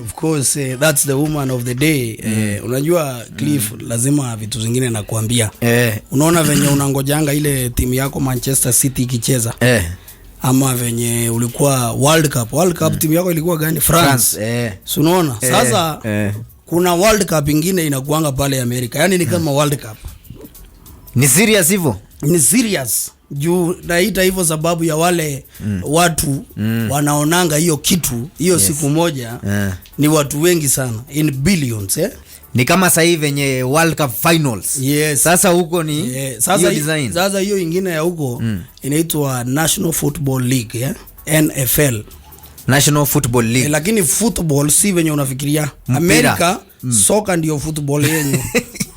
Of course, that's the woman of the day. Unajua Cliff, lazima vitu zingine nakuambia. Unaona venye unangojanga ile timu yako Manchester City ikicheza. Ama venye ulikuwa World Cup timu yako ilikuwa gani? France. So unaona? Sasa kuna World Cup ingine inakuanga pale Amerika. Yaani ni kama World Cup. Ni serious hivyo? Ni serious. Juu naita hivyo sababu ya wale watu wanaonanga hiyo kitu hiyo siku moja ni watu wengi sana in billions. Ni kama sasa hivi venye World Cup finals. Sasa huko ni sasa hiyo ingine ya huko inaitwa National Football League, NFL. National Football League. Lakini football si venye unafikiria. America soccer ndio football yenyewe.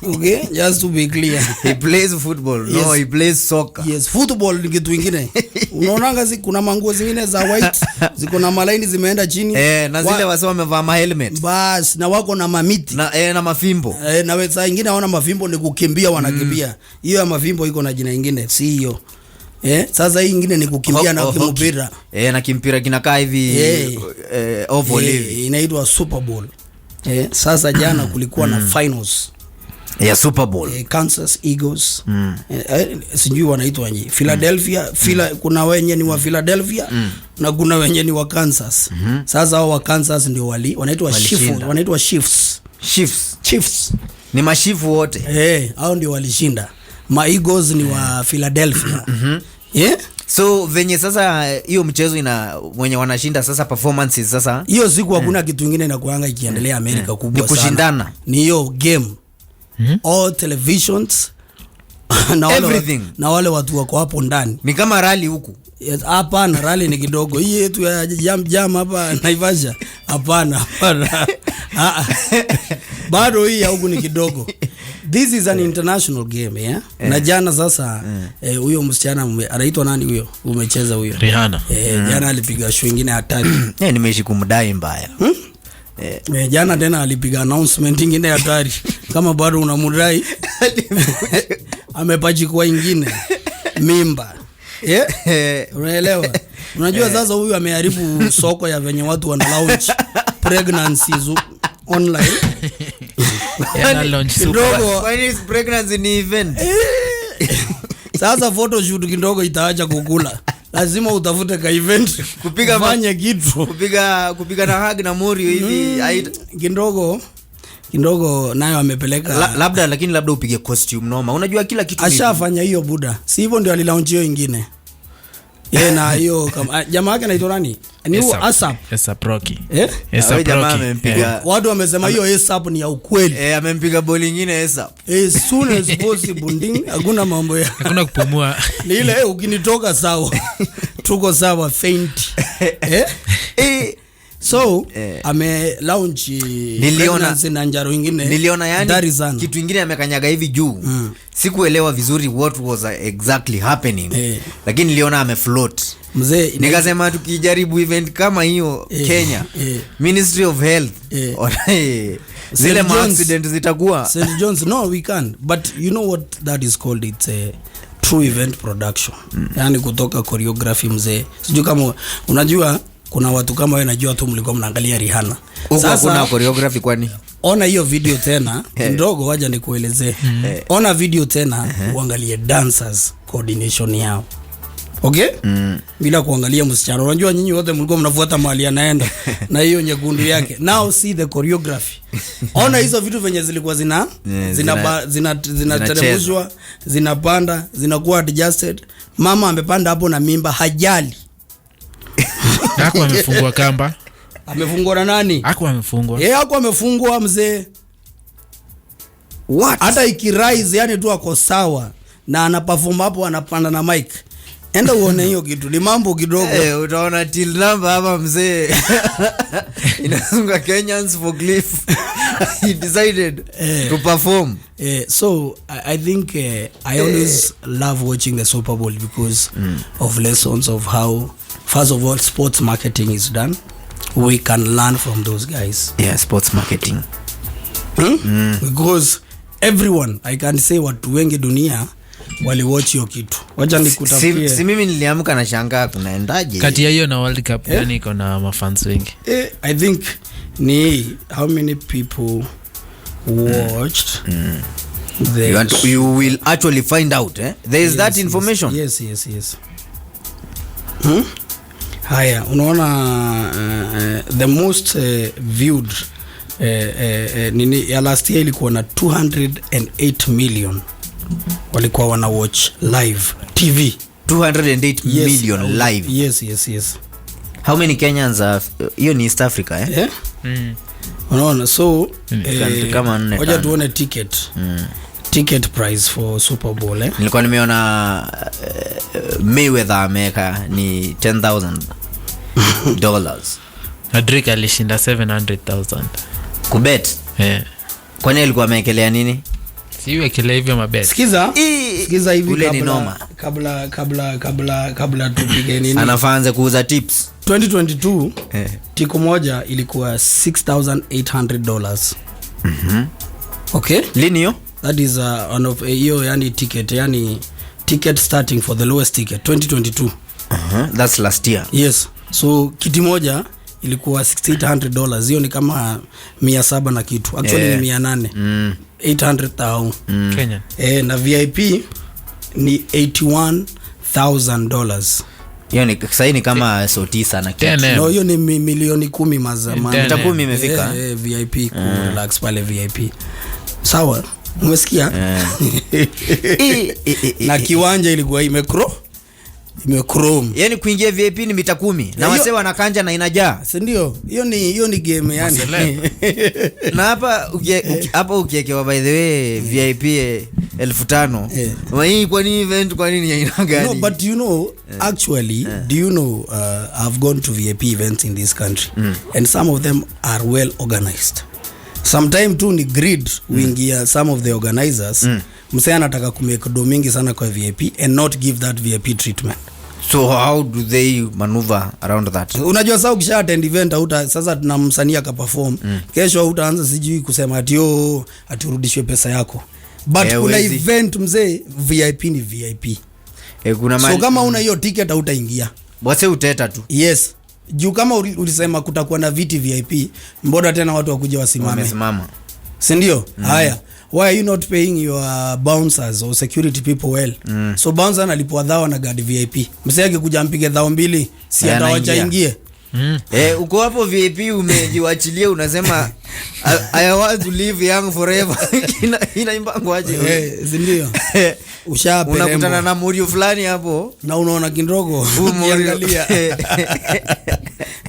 Okay, just to be clear. He plays football. Yes. No, he plays soccer. Yes, football ni kitu kingine. Unaonanga kuna manguo zingine za white, ziko na malaini zimeenda chini. Na zile wasema wamevaa ma helmet. Bas, na wako na mamiti. Na mafimbo. Na wesa wengine hawana mafimbo, ni kukimbia wanakimbia. Hiyo ya mafimbo iko na jina lingine, si hiyo. Sasa hii nyingine ni kukimbia na kimpira. Na kimpira kinakaa hivi oval hivi. Inaitwa Super Bowl. Sasa jana kulikuwa na finals. Super Bowl. Kansas Eagles. Sijui wanaitwa nje. Philadelphia, kuna wenye ni wa Philadelphia na kuna wenye ni wa Kansas. Sasa hao wa Kansas ndio wanaitwa Chiefs. Ni mashifu wote. Hao ndio walishinda. Ma Eagles ni wa Philadelphia. So venye sasa hiyo mchezo mwenye wanashinda sasa performances sasa. Hiyo siku hakuna kitu kingine inakuanga ikiendelea Amerika kubwa sana. Ni kushindana. Ni hiyo game. All televisions na wale watu wako hapo ndani. Ni kama rally huku. Hapana, rally ni kidogo. Hii yetu ya jam hapa Naivasha. Hapana. Bado hii ya huku ni kidogo. This is an international game, Na jana sasa huyo msichana anaitwa nani huyo? Umecheza huyo? Rihanna. Jana alipiga show nyingine hatari. Nimeishi kumdai mbaya. Jana tena alipiga announcement nyingine hatari. Kama bado unamudai amepachikwa ingine mimba. Unaelewa? Unajua sasa huyu ameharibu soko ya venye watu wana launch pregnancies online. Launch kidogo. When is pregnancy ni event? Sasa photo shoot kidogo itaacha kukula. Lazima utafute ka event kupiga fanya kitu. Kupiga na hug na Morio hivi kidogo nayo amepeleka labda upige costume noma. Unajua kila kitu ashafanya hiyo buda. Si hivyo ndio alilaunch hiyo ingine. Na hiyo kama jamaa yake anaitwa nani? Ni ASAP Rocky. Jamaa amempiga. Watu wamesema hiyo ASAP ni ya ukweli. Amempiga ball nyingine ASAP. As soon as possible nding, hakuna mambo ya. Hakuna kupumua. Ni ile ukinitoka sawa. Tuko sawa faint. So ame launch na njaro ingine. Niliona yani kitu ingine amekanyaga hivi juu. Sikuelewa vizuri what was exactly happening. Lakini niliona amefloat. Mzee nikasema tukijaribu event kama hiyo Kenya, Ministry of Health zile accident zitakuwa. St. John's, no we can't, but you know what that is called? It's a true event production. Yani kutoka choreography mzee. Sijui kama unajua kuna watu kama wewe najua tu mlikuwa mnaangalia Rihanna. Sasa kuna choreography kwani? Ona hiyo video tena ndogo waje nikuelezee. Ona video tena uangalie dancers coordination yao. Okay? Bila kuangalia msichana. Unajua nyinyi wote mlikuwa mnafuata mahali anaenda na hiyo nyekundu yake. Now see the choreography. Ona hizo vitu venye zilikuwa zinateremshwa, zinapanda, zinakuwa adjusted. Mama amepanda hapo na mimba hajali. Hakuwa amefungwa kamba. Amefungwa na nani? Hakuwa amefungwa. Hakuwa amefungwa mzee. What? Hata ikirise yani tu ako sawa na anaperform hapo anapanda na mic. Enda uone hiyo kitu. Ni mambo kidogo. Utaona till number hapa mzee. Inasunga Kenyans for Cliff. He decided to perform. So I think I always love watching the Super Bowl because of lessons of how, first of all, sports marketing is done. We can learn from those guys. Sports marketing. Because everyone, I can say watu wengi dunia waliwatch hiyo kitu. Wacha nikutafutie. Si mimi niliamka na shangaa kunaendaje kati ya hiyo na World Cup yani iko na mafans wengi. I think ni how many people watched you will actually find out there is that information. Yes. Haya, unaona the most viewed nini ya last year ilikuwa na 208 million walikuwa wana watch live TV. 208 million live. Yes. How many Kenyans are hiyo ni East Africa unaona, so kama 4. wacha tuone ticket price for Super Bowl nilikuwa nimeona Mayweather ameka ni $10,000. Drake alishinda 700,000 kubet. Kwani alikuwa amekelea nini? Siwe kile hivyo mabet. Sikiza hivi kabla tupige nini. Anaanza kuuza tips. 2022 tiko moja ilikuwa $6,800. Okay? Lini hiyo? That is one of hiyo yani ticket starting for the lowest ticket 2022. That's last year. Yes. So kiti moja ilikuwa $6,800. Hiyo ni kama 700 na kitu. Actually ni 800. 800,000 Kenya. Na VIP ni $81,000. Hiyo ni sasa ni kama so 9 na kitu. No, hiyo ni milioni 10 mazamani. 10 imefika. VIP relax pale VIP. Sawa. Umesikia? Na kiwanja ilikuwa imechrome. Yaani kuingia VIP ni mita 10 na wase wanakanja na inajaa. Si ndio? Hiyo ni game yani. Na hapa ukiekewa by the way VIP 1500. Wai kwa nini event kwa nini aina gani? No, but you know actually do you know I've gone to VIP events in this country and some of them are well organized. Sometime tu ni grid wingia some of the organizers msee anataka kumake do mingi sana kwa VIP and not give that VIP treatment. So how do they maneuver around that? Unajua sasa ukisha attend event sasa tunamsania ka perform kesho utaanza sijui kusema aturudishwe pesa yako, but kuna event mzee VIP ni VIP. So kama una hiyo ticket hautaingia, basi uteta tu. Yes, juu kama ulisema kutakuwa na viti VIP, mbona tena watu wakuja wasimame? Si ndio? Haya, why are you not paying your bouncers or security people well? So bouncer analipwa dhao na guard VIP. Mseke kuja mpige dhao 2 si atawacha ingie. Uko hapo VIP umejiwachilia unasema I want to live young forever. Inaimbango aje? Si ndio? Ushapeleka. Unakutana na Murio fulani hapo na unaona kidogo ukiangalia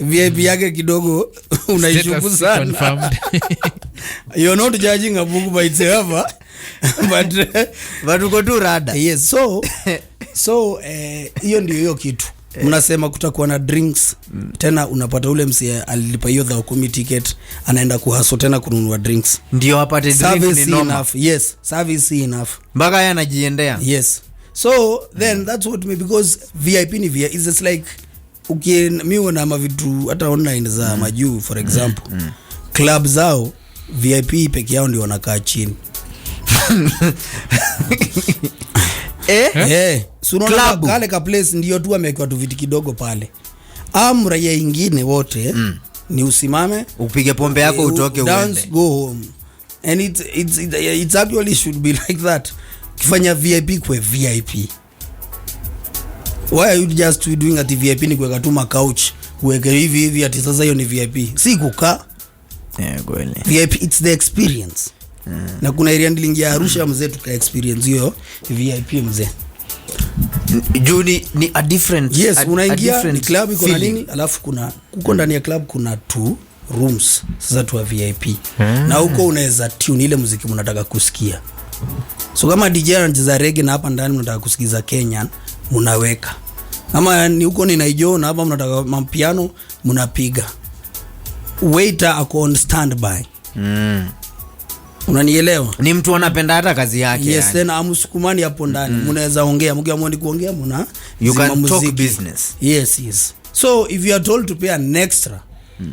VIP yake kidogo unaishuku sana. You're not judging a book by itself, but uko tu rada. Yes, so hiyo ndio hiyo kitu. Mnasema kutakuwa na drinks tena unapata ule msi alilipa hiyo dhao 10 ticket anaenda kuhaso tena kununua drinks ndio apate drink ni normal. Yes, service enough mpaka yeye anajiendea. Yes, so then that's what me, because VIP ni VIP is just like ukimiona mavitu hata online za majuu for example club zao VIP peke yao ndio wanakaa chini. Sunaona kale ka place ndio tu amekiwa tu viti kidogo pale. Raia ingine wote ni usimame upige pombe yako utoke uende. Dance, go home. And it's actually should be like that. Kifanya VIP kwa VIP. Why are you just doing at VIP ni kuweka tu couch uweke hivi ati sasa hiyo ni VIP? Si kukaa. Kweli. VIP it's the experience. Na kuna area ndilingia Arusha mzee tuka experience hiyo VIP mzee. Juni ni a different. Yes, unaingia ni club iko na nini? Alafu uko ndani ya club kuna 2 rooms sasa tu VIP. Na huko unaweza tune ile muziki mnataka kusikia. So kama DJ anacheza reggae na hapa ndani mnataka kusikiza Kenyan mnaweka. Kama ni huko ni Nigeria na hapa mnataka mapiano mnapiga. Waiter ako on standby. Unanielewa? Ni mtu anapenda hata kazi yake. Yes, tena amsukumani hapo ndani. Mnaweza ongea, mkiamua ni kuongea you can talk business. Yes. So if you are told to pay an extra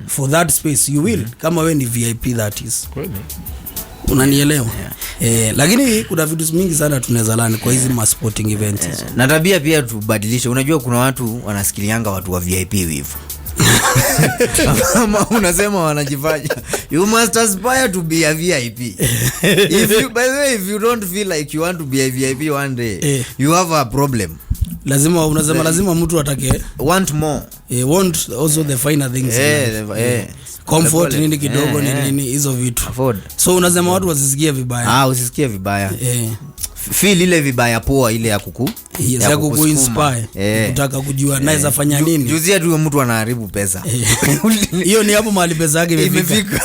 for that space you will. Kama we ni VIP that is. Kweli. Unanielewa? Lakini kuna vitu mingi sana tunaweza learn kwa hizi sporting events. Na tabia pia tubadilishe. Unajua kuna watu wanasikilianga watu wa VIP wivu. Unasema wanajifanya you must aspire to be a VIP. By the way, if you don't feel like you want to be a VIP one day, you have a problem. Lazima mtu atake want more. Want also the finer things. Comfort nini kidogo nini hizo vitu. So unasema watu wasisikie vibaya. Usisikie vibaya. Feel ile vibaya poa ile ya kuinspire. Unataka kujua naweza fanya nini. Juzia tu mtu anaharibu pesa. Hiyo ni hapo mahali pesa yake imefika.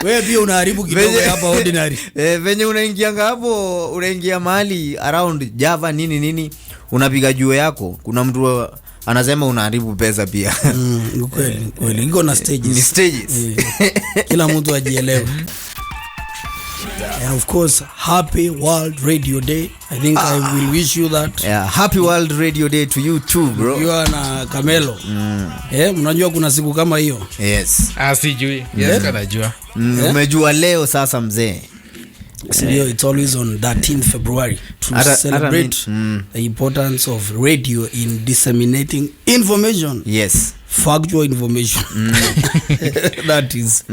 Wewe pia unaharibu kidogo hapa ordinary. Venye unaingianga hapo, unaingia mahali around Java nini unapiga juu yako, kuna mtu anasema unaharibu pesa pia. Kweli iko na stages. Ni stages. Kila mtu ajielewe. And of course, happy World Radio Day. I think I will wish you that. Happy World Radio Day to you too, bro. You na Camelo. Unajua kuna siku kama hiyo? Yes. Sijui. Yes, kanajua. Umejua leo sasa mzee. It's always on 13th February to celebrate the importance of radio in disseminating information. Yes. Factual information. That is.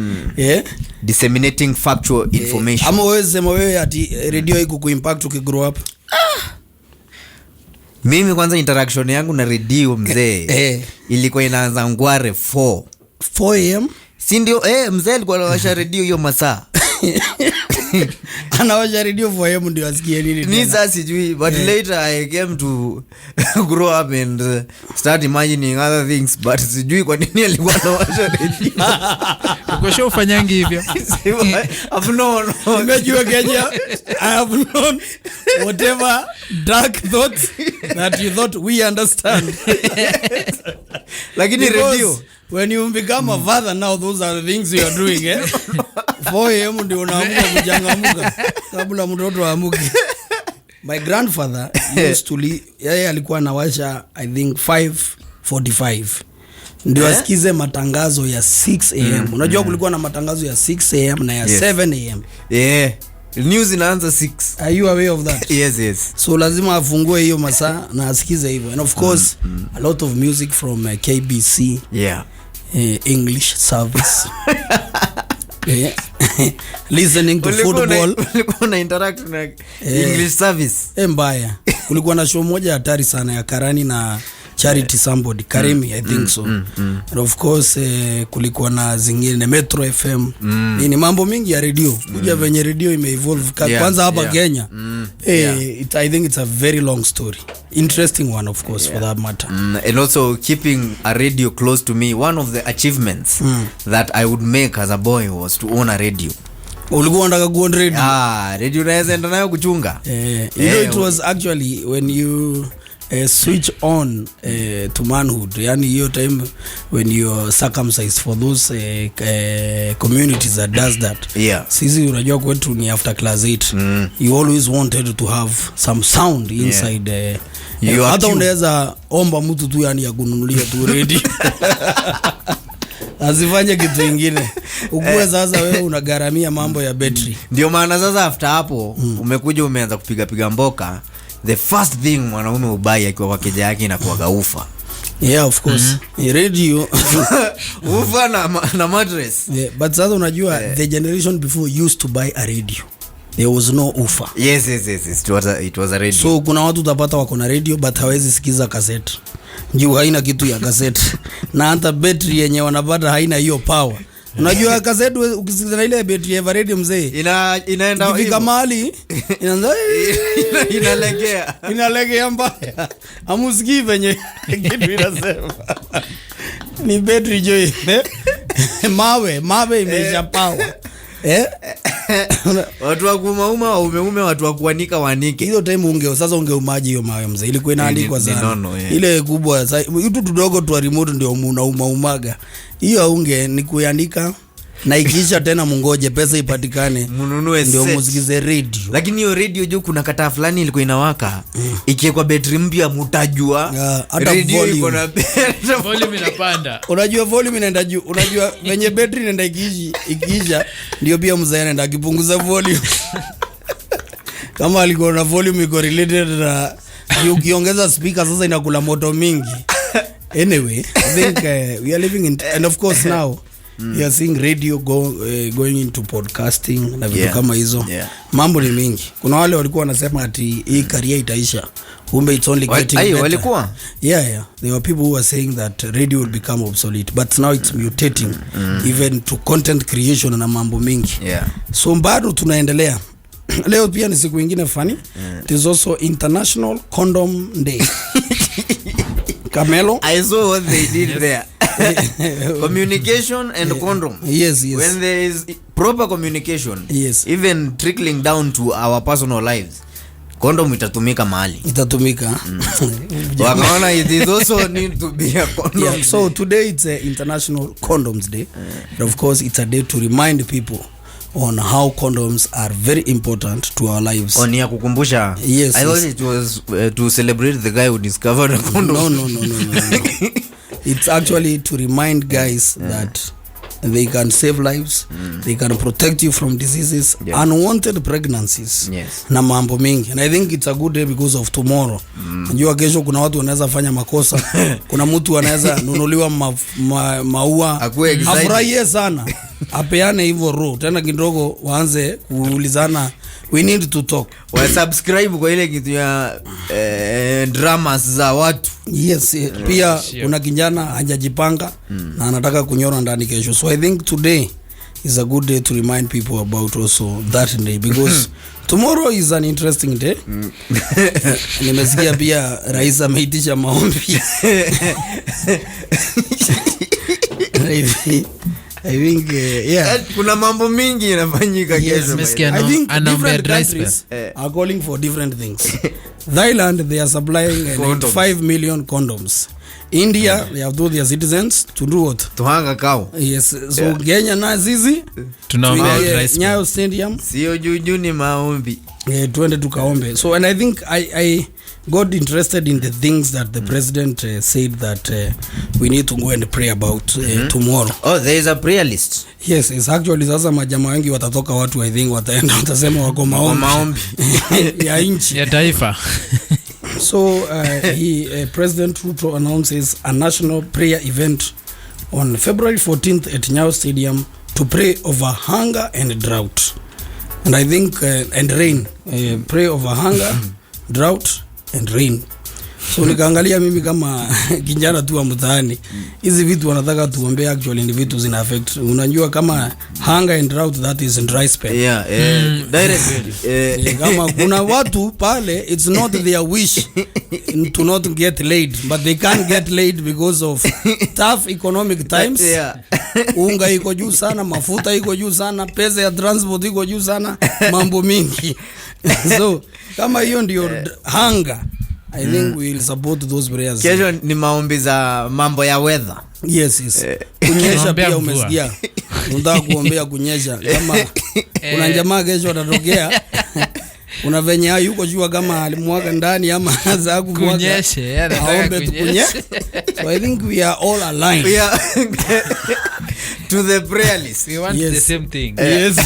Disseminating factual information. Ama wewe sema wewe ati radio iko kuimpact ukigrow up? Mimi kwanza interaction yangu na radio mzee ilikuwa inaanza ngware 4 am. Si ndio? Mzee alikuwa anawasha radio hiyo masaa. Anawasha radio 4 am ndio asikie nini. Ni sasa sijui, but later I came to grow up and start imagining other things, but sijui kwa nini alikuwa anawasha radio. Kwa show ufanyangi hivyo. I've known. Umejua Kenya, I have known whatever dark thoughts that you thought we understand. Lakini radio, when you become a father now, those are the things you are doing. 4 am ndio unaamka kujangamuka kabla mtoto aamuke. My grandfather used to yeye alikuwa anawasha I think 5:45 ndio asikize matangazo ya 6 am. Unajua kulikuwa na matangazo ya 6 am na ya 7 am. News inaanza 6. Are you aware of that? Yes. So lazima afungue hiyo masaa na asikize hivyo. And of course a lot of music from KBC. English service. Listening to football. Ulikuwa na interact na English service. Mbaya. Kulikuwa na show moja hatari sana ya Karani na Charity somebody Karemi I think so. And of course kulikuwa na zingine Metro FM. Ni mambo mingi ya radio. Kuja venye radio imeevolve kwanza hapa Kenya. I think it's a very long story. Interesting one of course for that matter. And also keeping a radio close to me, one of the achievements that I would make as a boy was to own a radio. Ulikuwa unataka kuown radio? Radio naweza enda nayo kuchunga. It was actually when you switch on to manhood, yani hiyo time when you're circumcised, for those communities that does that. Sisi unajua kwetu ni after class 8. You always wanted to have some sound inside. Hata unaweza omba mtu tu yani ya kununulia tu radio. Asifanye kitu kingine. Ukue sasa wewe unagaramia mambo ya battery. Ndio maana sasa after hapo umekuja umeanza kupiga mboka. The first thing mwanaume ubai akiwa kwa keja yake inakuwa gaufa. Of course. Radio ufa na mattress. But sasa unajua the generation before used to buy a radio. There was no ufa. Yes. It was a radio. So kuna watu utapata wako na radio but hawezi sikiza cassette. Njoo haina kitu ya cassette. Na hata battery yenye wanapata haina hiyo power. Unajua cassette ukisikiza na ile battery ya radio mzee inaenda ifika mahali inaanza inalegea mbaya. Amusikii venye kitu inasema. Ni battery joy. Mawe imesha power. Watu wa kuumauma umeume, watu wa kuanika wanike. Hiyo time sasa ungeumaji hiyo mawe mzee. Ilikuwa inaandikwa sana. Ile kubwa sasa hitu tudogo tu remote ndio unauma. Hiyo ni kuandika na ikisha tena mungoje pesa ipatikane mununue ndio set. musikize radio. Lakini hiyo radio juu kuna kataa fulani ilikuwa inawaka ikiwekwa battery mpya mutajua hata radio volume. iko na volume inapanda. Unajua volume inaenda juu. Unajua venye battery inaenda ikisha ndio pia mzee anaenda akipunguza volume. Kama alikuwa na volume iko related na ukiongeza speaker sasa inakula moto mingi. Anyway, I think we are living in, and of course now we are seeing radio going into podcasting na vitu kama hizo. Mambo ni mingi. Kuna wale walikuwa wanasema ati hii career itaisha. Kumbe it's only getting better. Walikuwa? Yeah. There were people who were saying that radio will become obsolete, but now it's mutating even to content creation na mambo mingi. So bado tunaendelea. Leo pia ni siku nyingine funny. It is also International Condom Day. Camelo, I saw what they did there. Communication and condom. Yes. When there is proper communication, even trickling down to our personal lives, condom itatumika mahali. Itatumika. Wakaona it is also need to be a condom. Yeah, so today it's International Condoms Day. And of course it's a day to remind people on how condoms are very important to our lives. On ya kukumbusha. Yes. I thought it was to celebrate the guy who discovered a condom. No. It's actually to remind guys that they can save lives, they can protect you from diseases, unwanted pregnancies, na mambo mingi. And I think it's a good day because of tomorrow. Unajua kesho kuna watu wanaweza fanya makosa. Kuna mtu anaweza nunuliwa maua afurahie sana, apeane hivyo roho tena kidogo waanze kuulizana, we need to talk. Wa subscribe kwa ile kitu ya dramas za watu. Yes, pia kuna kijana hajajipanga na anataka kunyora ndani kesho. So I think today is a good day to remind people about also that day because tomorrow is an interesting day. Nimesikia pia rais ameitisha maombi. I think kuna mambo mingi inafanyika kesho. I think different countries are calling for different things. Thailand, they are supplying 5 million condoms. India, they have told their citizens to do what? To hang a cow. Yes. So Kenya na zizi tunaomba Nyayo Stadium. Sio juju ni maombi. Tuende tukaombe. So and I think I got interested in the things that the president said that we need to go and pray about tomorrow. Oh, there is a prayer list. Yes, it's actually sasa majamaa wengi watatoka watu I think wataenda watasema wako maombi ya nchi ya taifa. So President Ruto announces a national prayer event on February 14th at Nyayo Stadium to pray over hunger and drought. And I think and rain, pray over hunger, drought and rain. So nikaangalia mimi kama kijana tu wa mtaani, hizi vitu wanataka tuombe actually ni vitu zina affect. Unajua kama hunger and drought, that is dry spell. Directly. Kama kuna watu pale, it's not their wish to not get laid, but they can't get laid because of tough economic times. Unga iko juu sana, mafuta iko juu sana, pesa ya transport iko juu sana, mambo mingi. So kama hiyo ndio hunger, I think we will support those prayers. Kesho ni maombi za mambo ya weather. Yes. Kunyesha pia umesikia. Unataka kuombea kunyesha. Kama kuna jamaa kesho atatokea. Una venye yuko jua kama alimwaga ndani ama za kumwaga. Kunyeshe, anataka kunyeshe. So I think we are all aligned. We are to the prayer list. We want the same thing. Yes.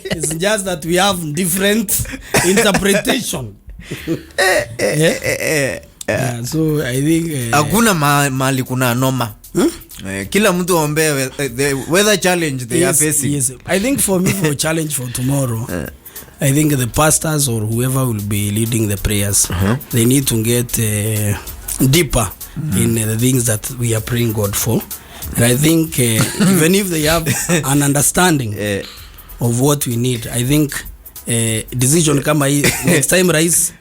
It's just that we have different interpretation. So I think hakuna mali kuna noma. Kila mtu aombe the weather challenge they are facing. Yes. I think for me, for challenge for tomorrow, I think the pastors or whoever will be leading the prayers, they need to get deeper in the things that we are praying God for. And I think even if they have an understanding of what we need, I think decision kama hii next time rais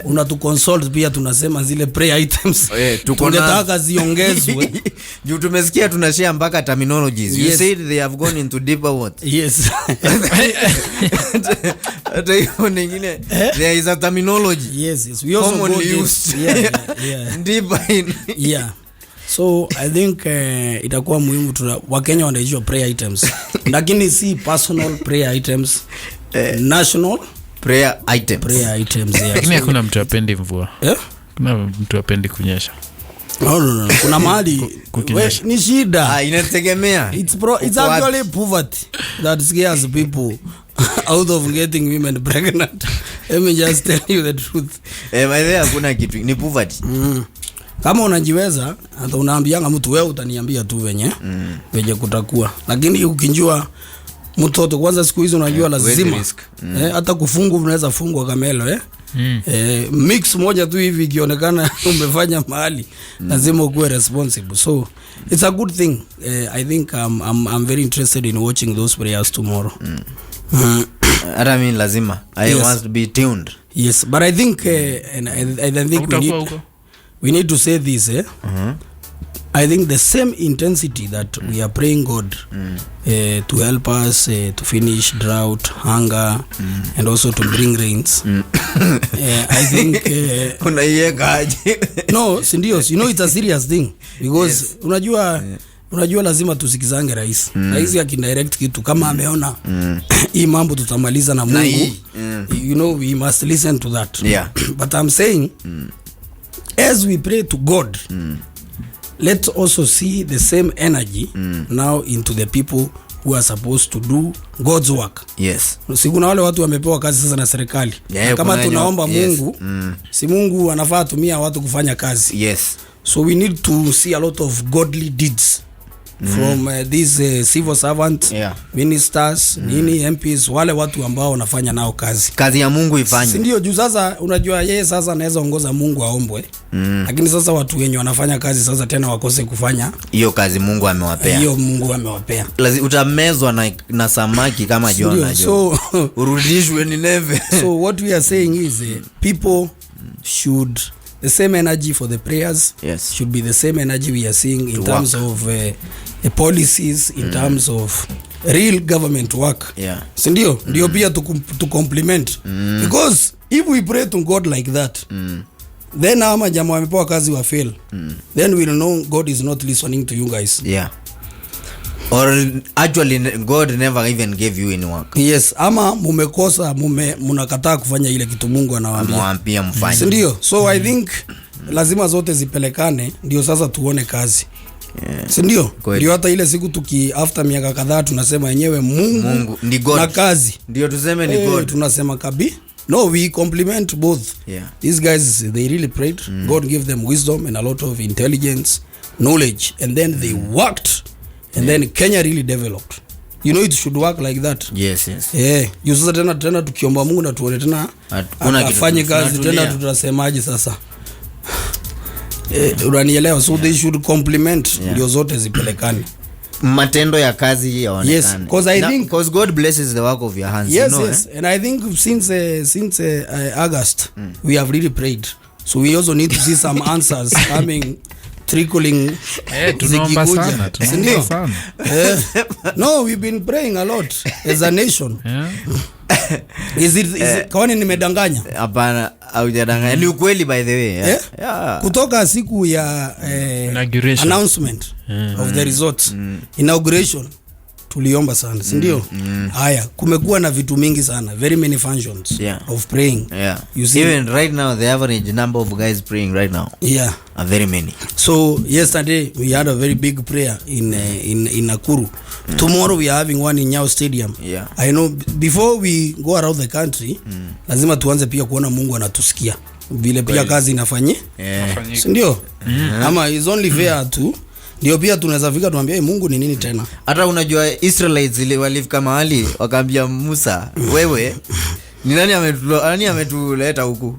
unatu consult pia tunasema zile prayer items tungetaka ziongezwe juu tumesikia tunashare mpaka terminologies. You said they have gone into deeper what? Yes. Hata hiyo nyingine there is a terminology. Yes. We also commonly used. Yeah. Deeper in. So I think itakuwa muhimu Wakenya wanaijua prayer items. Lakini si personal prayer items. National prayer items. Prayer items. Lakini hakuna mtu apendi mvua. Kuna mtu apendi kunyesha. No. Kuna mahali ni shida. Inategemea. It's actually poverty that scares people out of getting women pregnant. Let me just tell you the truth. Hakuna kitu ni poverty. Kama unajiweza hata unaambianga mtu wewe utaniambia tu venye kutakuwa. Lakini ukinjua mtoto kwanza siku hizo unajua lazima hata kufungu unaweza fungwa kamelo mix moja tu hivi ikionekana umefanya mahali lazima ukuwe responsible. So it's a good thing. I think I'm very interested in watching those prayers tomorrow. I mean lazima I must be tuned. Yes, but I think and I think we need to say this I think the same intensity that we are praying God to help us to finish drought, hunger, and also to bring rains. I think no, sindios, you know it's a serious thing because unajua lazima tusikizange rais. Rais akindirect kitu kama ameona hii mambo tutamaliza na Mungu. You know we must listen to that. But I'm saying as we pray to God, let's also see the same energy now into the people who are supposed to do God's work. Yes. Si kuna wale watu wamepewa kazi sasa na serikali. Kama tunaomba Mungu, si Mungu anafaa atumia watu kufanya kazi. Yes. So we need to see a lot of godly deeds from these civil servants, ministers, MPs, wale watu ambao wanafanya nao kazi ya Mungu ifanye. Ndio juu sasa unajua yeye sasa anaweza ongoza Mungu aombwe. Lakini sasa watu wenye wanafanya kazi sasa tena wakose kufanya hiyo kazi Mungu amewapea. Lazima utamezwa na samaki kama Jona. So urudishwe Nineve. So what we are saying is people should the same energy for the prayers should be the same energy we are seeing in terms of the policies, in terms of real government work. Ndio pia to complement because if we pray to God like that then ama jamaa wamepewa kazi wa fail then we'll know God is not listening to you guys. Or actually God never even gave you any work. Yes, ama mumekosa mnakataa kufanya ile kitu Mungu anawaambia mfanye. Ndio. So I think lazima zote zipelekane ndio sasa tuone kazi. Ndio. Ndio hata ile siku after miaka kadhaa tunasema yenyewe Mungu ni God. Na kazi. Ndio tuseme ni God. Tunasema no, we compliment both. These guys they really prayed. God gave them wisdom and a lot of intelligence, knowledge, and then they worked. And then Kenya really developed. You know it should work like that. Yes. You sasa tena tukiomba Mungu na tuone tena afanye kazi tena tutasemaje sasa. Unanielewa? So they should complement ndio zote zipelekane. Matendo ya kazi yaonekane. Yes, because God blesses the work of your hands. Yes. And I think since August we have really prayed. So we also need to see some answers coming trickling. Tunaomba sana. No, we've been praying a lot as a nation. Is it kwani nimedanganya? Hapana, haujadanganya. Ni ukweli by the way. Kutoka siku ya announcement of the results, inauguration tuliomba sana, si ndio? Haya, kumekuwa na vitu mingi sana, very many functions of praying. You see, even right now the average number of guys praying right now are very many. So yesterday we had a very big prayer in Nakuru. Tomorrow we are having one in Nyayo Stadium. I know before we go around the country lazima tuanze pia kuona Mungu anatusikia vile pia kazi inafanyika. Si ndio? Ama is only fair to ndio pia tunaweza fika tuambie Mungu ni nini tena. Hata unajua Israelites ile walifika mahali wakaambia Musa, wewe ni nani ametuleta huku?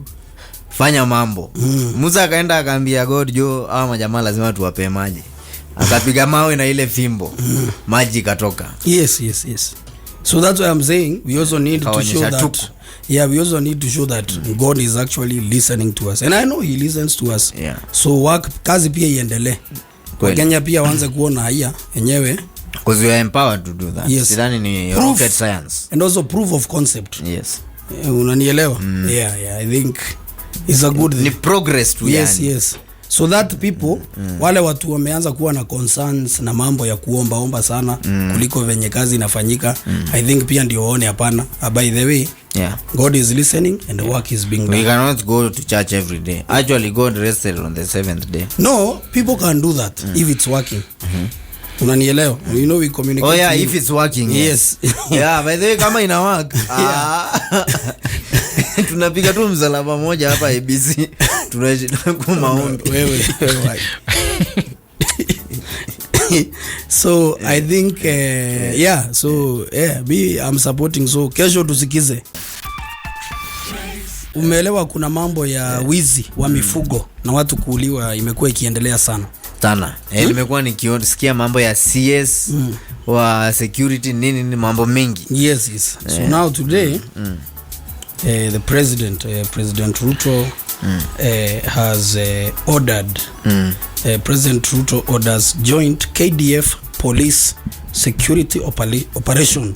Fanya mambo. Musa akaenda akaambia God, ama jamaa lazima tuwape maji. Akapiga mawe na ile fimbo. Maji katoka. Yes. So that's why I'm saying we also need to show that. We also need to show that God is actually listening to us. And I know he listens to us. So kazi pia iendelee. Kwa Kenya pia waanze kuona haya yenyewe because we are empowered to do that. Sidhani ni rocket science and also proof of concept. Unanielewa? I think it's a good thing. Ni progress tu yani. Yes. So that people wale watu wameanza kuwa na concerns na mambo ya kuomba sana kuliko venye kazi inafanyika. I think pia ndio waone hapana. By the way, God is listening and the work is being done. We cannot go to church every day. Actually, God rested on the 7th day. No, people can do that if it's working. Unanielewa? You know we communicate. Oh yeah, if it's working. Yes. Yeah, by the way kama ina work. Tunapiga tu msalaba moja hapa ABC. Tunashida kwa maombi. Wewe. So I think I'm supporting. So kesho tusikize. Umeelewa kuna mambo ya wizi wa mifugo na watu kuuliwa imekuwa ikiendelea sana. Nimekuwa nikisikia mambo ya CS wa security nini mambo mengi. Yes. So now today the President Ruto has ordered President Ruto orders joint KDF police security operation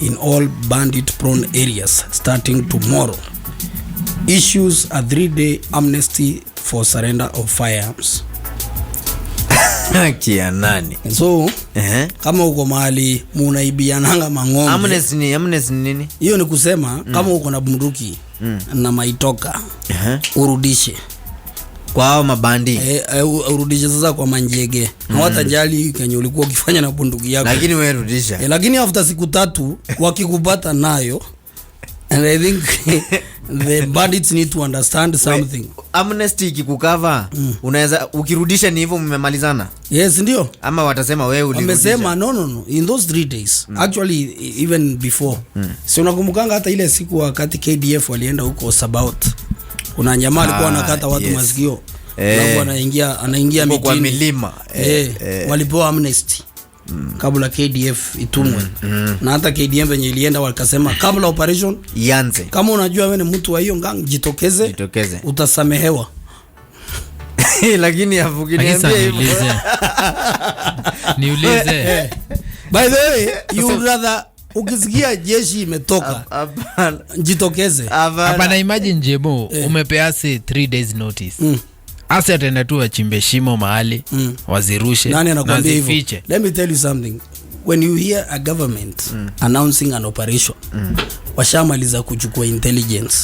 in all bandit prone areas starting tomorrow. Issues a 3-day amnesty for surrender of firearms. Kia nani? So kama uko mahali munaibiananga mang'ombe. Amnesty nini? Hiyo ni kusema kama uko na bunduki na maitoka urudishe kwa hao mabandi. Urudishe sasa kwa manjege. Hawatajali kenye ulikuwa ukifanya na bunduki yako. Lakini wewe rudisha. Lakini after siku 3 wakikupata nayo, and I think the bandits need to understand something. Amnesty ikikukava unaweza ukirudisha ni hivyo mmemalizana. Yes ndio. Ama watasema wewe ulirudisha. Wamesema no in those 3 days. Actually even before. Si unakumbukanga hata ile siku wakati KDF walienda huko Sabaot. Kuna jamaa alikuwa anakata watu masikio. Alafu anaingia mitini kwa milima. Walipewa amnesty. Kabla KDF itumwe. Na hata KDF yenye ilienda wakasema kabla operation ianze. Kama unajua wewe ni mtu wa hiyo gang jitokeze. Utasamehewa. Lakini afukiniambia hivyo. Niulize. By the way, you rather ukisikia jeshi imetoka jitokeze. Hapana, imagine Jemo umepeasi 3 days notice. Asa ataenda tu achimbe shimo mahali wazirushe. Nani anakuambia hivyo? Let me tell you something. When you hear a government announcing an operation, washamaliza kuchukua intelligence.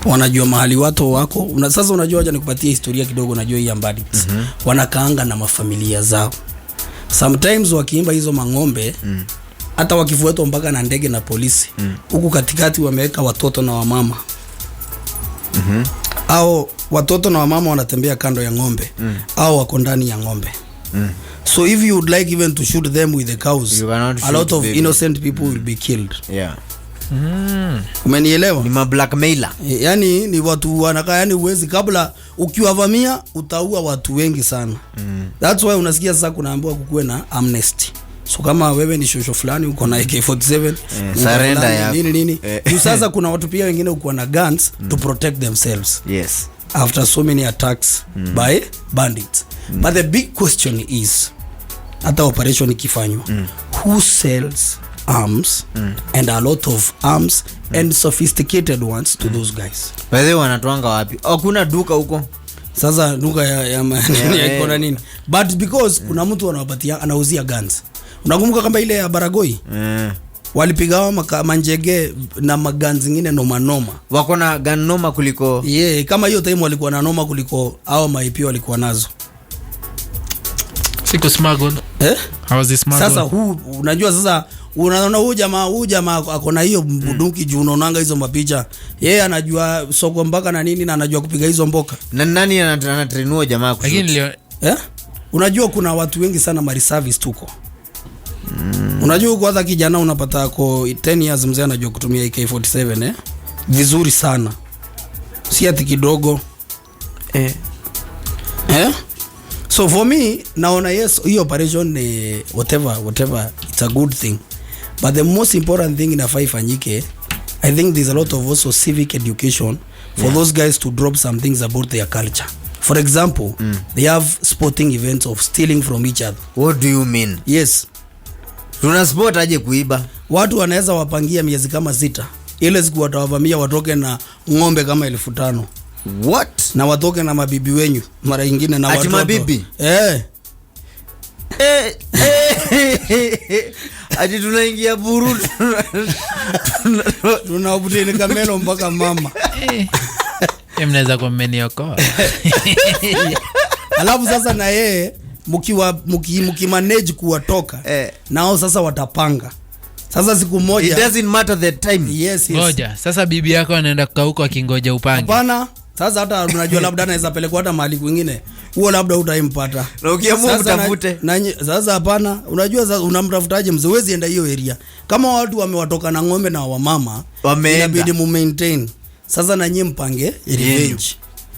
Wanajua mahali watu wako. Sasa unajua aje nikupatie historia kidogo, unajua hii ambadi. Wanakaanga na mafamilia zao. Sometimes wakiimba hizo mang'ombe hata wakifuatwa mpaka na ndege na polisi. Huku katikati wameweka watoto na wamama. Au watoto na wamama wanatembea kando ya ng'ombe au wako ndani ya ng'ombe. So if you would like even to shoot them with the cows, a lot of innocent people will be killed. Umenielewa? Ni blackmailer. Yani ni watu wanakaa, yani uwezi kabla ukiwavamia utaua watu wengi sana. That's why unasikia sasa kunaambiwa kukuwe na amnesty. So kama wewe ni shosho fulani uko na AK47 surrender ya nini sasa kuna watu pia wengine uko na guns to protect themselves after so many attacks by bandits. But the big question is hata operation ikifanywa who sells arms and a lot of arms and sophisticated ones to those guys. Wewe wanatoanga wapi? Hakuna duka huko. Sasa duka ya iko nini? But because kuna mtu anawapatia anauzia guns. Unakumbuka kama ile ya Baragoi? Walipiga manjege na magun zingine noma. Wako na gun noma kuliko. Kama hiyo time walikuwa na noma kuliko hao maipi walikuwa nazo. Siku smuggle. Hawazi smuggle. Sasa unajua sasa unaona huyu jamaa akona hiyo bunduki juu unaonanga hizo mapicha. Anajua soko mpaka na nini na anajua kupiga hizo mboka. Na nani anatrainua jamaa kushoot? Lakini unajua kuna watu wengi sana mari service tuko. Unajua uko hata kijana unapata ko 10 years mzee anajua kutumia AK47 vizuri sana. Si ati kidogo. So for me naona yes hii operation whatever it's a good thing. But the most important thing inafaa ifanyike, I think there's a lot of also civic education for those guys to drop some things about their culture. For example, they have sporting events of stealing from each other. What do you mean? Yes. Tuna sport aje kuiba? Watu wanaweza wapangia miezi kama 6. Ile siku watawavamia watoke na ng'ombe kama 1500. What? Na watoke na mabibi wenyu mara nyingine na watoto. Ati mabibi? Ati tunaingia buru. Tunabuteni kamelo mpaka mama. Mnaweza kumeniokoa. Alafu sasa na yeye mkimanage kuwatoka nao sasa watapanga. Sasa siku moja it doesn't matter the time. Yes. Ngoja, sasa bibi yako anaenda kukaa huko akingoja upange. Hapana. Sasa hata unajua labda anaweza pelekwa hata mahali kwingine. Huo labda utaimpata. Na ukiamua mtafute. Sasa hapana, unajua sasa unamtafutaje mzee? Huwezi enda hiyo area. Kama watu wamewatoka na ng'ombe na wamama, inabidi mu maintain. Sasa na nyinyi mpange revenge.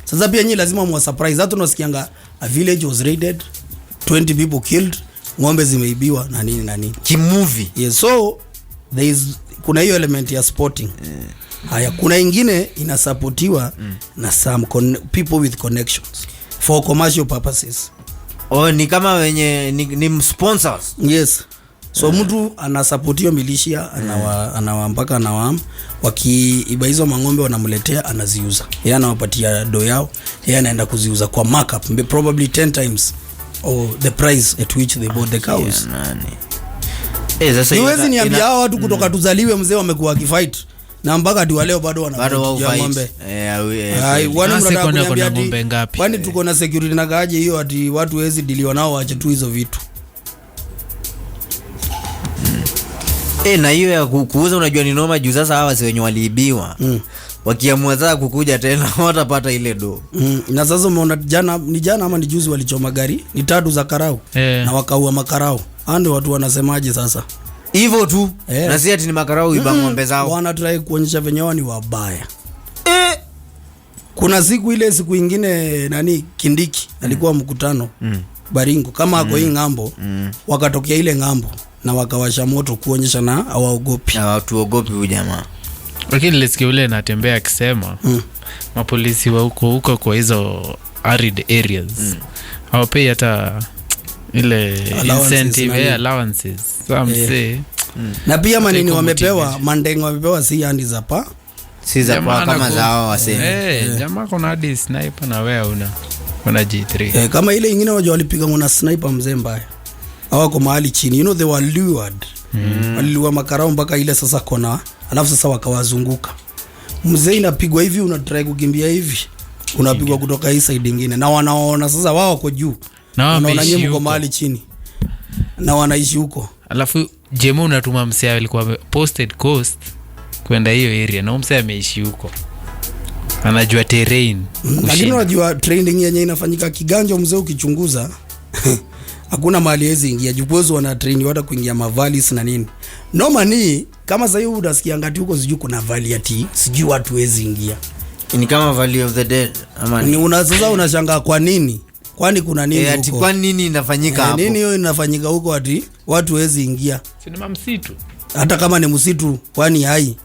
Sasa pia nyinyi lazima mwa surprise. Hata unasikianga a village was raided, 20 people killed, ng'ombe zimeibiwa na nini. Kimovie. Yes, so there is kuna hiyo element ya sporting. Haya, kuna ingine inasupportiwa na some people with connections for commercial purposes. Ni kama wenye ni sponsors. Yes. So mtu anasupportiwa militia, anawampaka anawaam, wakiiba hizo mang'ombe wanamletea, anaziuza. Yeye anawapatia do yao, yeye anaenda kuziuza kwa markup probably 10 times or the price at which they bought the cows. Sasa hiwezi niambia hao watu kutoka tuzaliwe mzee wamekuwa kifight na mpaka hadi leo bado wanapiga ng'ombe. Kuna ng'ombe ngapi? Kwani tuko na security na gaje hiyo ati watu wezi diliwa nao waache tu hizo vitu. Na hiyo ya kuuza unajua ni noma juu sasa hawa si wenye waliibiwa. Wakiamua sasa kukuja tena watapata ile do. Na sasa umeona jana ama ni juzi walichoma gari ni 3 za karau na wakaua makarau. Ande watu wanasemaje sasa? Hivyo tu. Na si ati ni makarau iba ng'ombe zao. Wana try kuonyesha venye wao ni wabaya. Kuna siku ingine Kindiki alikuwa mkutano Baringo kama ako hii ngambo wakatokea ile ngambo na wakawasha moto kuonyesha na hawatuogopi huyu jamaa. Lakini nilisikia ule anatembea akisema mapolisi wa huko kwa hizo arid areas hawapei hata ile incentive allowances. Na pia manini wamepewa mandengo wamepewa si handi za pa. Si za pa kama zao waseme. Jamaa kuna hadi sniper na wewe una G3. Kama ile nyingine wajua walipiga na sniper mzee mbaya. Hawako mahali chini. You know they were lured. Waliluwa makarao mpaka ile sasa kona. Alafu sasa wakawazunguka. Mzee inapigwa hivi unatry kukimbia hivi. Unapigwa kutoka hii side nyingine. Na wanaona sasa wao wako juu. Wanaona nyinyi mko mahali chini. Na wanaishi huko. Alafu Jemo unatuma msea alikuwa posted coast kwenda hiyo area na msea ameishi huko. Anajua terrain. Lakini unajua training yenyewe inafanyika Kiganjo mzee ukichunguza. Hakuna mahali hizi ingia jupozo wana train hata kuingia mavalis na nini. Normally kama sasa hivi unasikia ngati huko sijui kuna valley ati sijui watu wezi ingia. Ni kama Valley of the Dead ama ni sasa unashangaa kwa nini? Kwani kuna nini huko? Ati kwa nini inafanyika hapo? Nini hiyo inafanyika huko ati watu wezi ingia? Sinema msitu. Hata kama ni msitu kwani hai.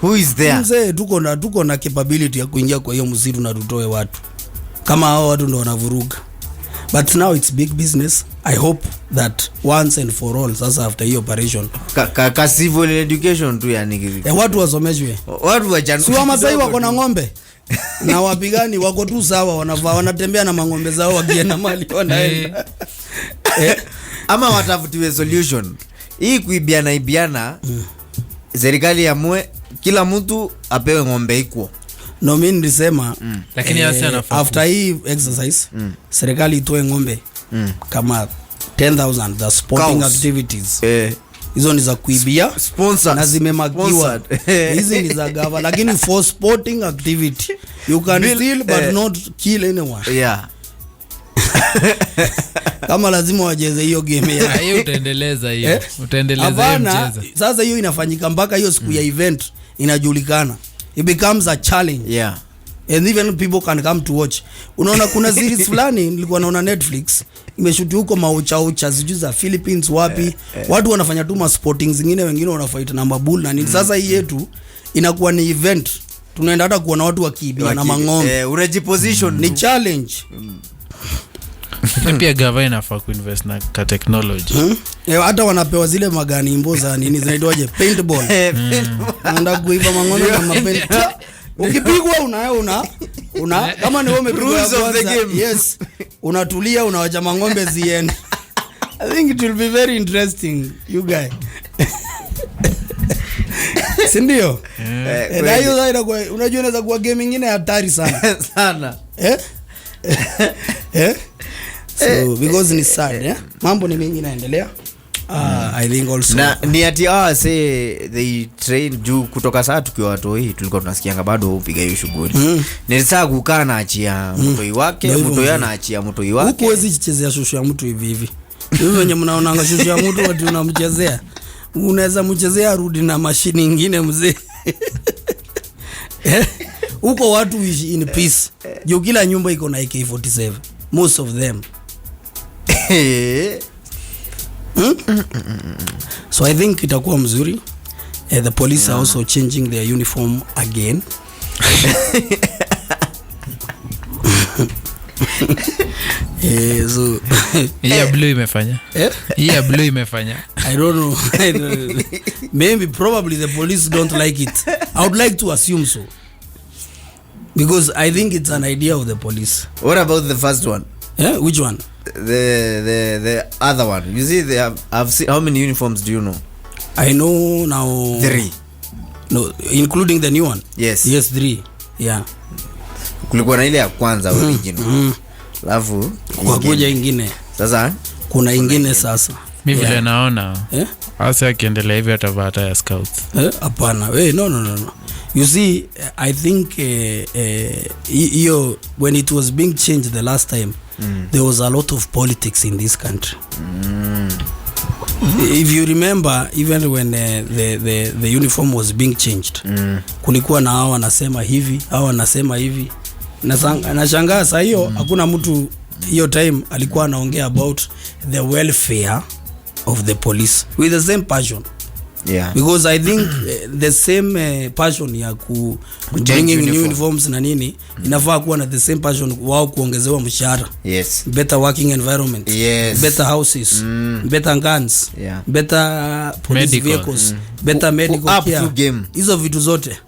Who is there? Mzee tuko na capability ya kuingia kwa hiyo msitu na tutoe watu. Kama hao watu ndio wanavuruga. But now it's big business. I hope that once and for all sasa after hiyo operation civil education tu yani watu wasomeshwe. Watu wachanu. Sio Masai wako na ng'ombe. Na wapigani wako tu sawa wanatembea na mang'ombe zao wakienda mali wanaenda. Ama watafutiwe solution. Hii kuibiana serikali amue kila mtu apewe ng'ombe iko. No mimi nilisema lakini after hii exercise serikali itoe ng'ombe kama 10,000 the sporting cows. Activities hizo ni za kuibia na zimemakiwa. Hizi ni za gava lakini for sporting activity you can steal but not kill anyone. Kama lazima wacheze hiyo game ya hiyo utaendeleza hiyo utaendeleza mchezo. Sasa hiyo inafanyika mpaka hiyo siku ya event inajulikana. It becomes a challenge. And even people can come to watch. Unaona kuna series fulani nilikuwa naona Netflix imeshuti huko maucha sijui za Philippines wapi. Watu wanafanya tu ma sporting zingine wengine wanafight na mabull na nini. Sasa hii yetu inakuwa ni event. Tunaenda hata kuona watu wakiibia na mang'ombe. Unajiposition ni challenge. Pia gava inafaa kuinvest na technology. Hata wanapewa zile magani mboza nini zinaitwaje paintball. Anaenda kuiba mang'ombe na mapaint. Ukipigwa kama ni wewe umepigwa Rules of the kwanza, game. yes, unatulia unawacha ng'ombe ziende. I think it will be very interesting, you guy. Sindio? Na hiyo zaida kwa unajua inaweza kuwa game nyingine hatari sana. Sana. So because ni sad, mambo ni mengi naendelea. I think also ni ati say they train juu kutoka saa tukiwa watu hii tulikuwa tunasikianga bado upiga hiyo shughuli. Ni saa kukaa na achia mtoi wake, mtoi anaachia mtoi wake. Huko huwezi chezea shushu ya mtu hivi hivi. Hivi wenye mnaonanga shushu ya mtu watu unamchezea. Unaweza mchezea arudi na mashini nyingine mzee. Huko watu wish in peace. Juu kila nyumba iko na AK47. Most of them. So I think itakuwa mzuri. The police are also changing their uniform again. So ya blue imefanya. Ya blue imefanya. I don't know. Maybe probably the police don't like it. I would like to assume so. Because I think it's an idea of the police. What about the first one? Which one? The other one. You see I've seen how many uniforms do you know? I know now 3. No, including the new one. Yes. Yes, 3. Yeah. Kulikuwa na ile ya kwanza original. Alafu kwa kuja ingine. Sasa kuna ingine sasa. Mimi vile naona. Hasa akiendelea hivi atavata ya scouts. Hapana. No. You see, I think when it was being changed the last time, there was a lot of politics in this country. If you remember, even when the uniform was being changed, kulikuwa na hao wanasema hivi, hao wanasema hivi. Nashangaa sasa hiyo hakuna mtu hiyo time alikuwa anaongea about the welfare of the police with the same passion. Yeah. Because I think the same passion ya bringing new uniforms na nini inafaa kuwa na the same passion wao kuongezewa mshahara. Yes. Better working environment. Yes. Better houses. Better guns. Yeah. Better police medical. Vehicles. Better medical care. Hizo vitu zote.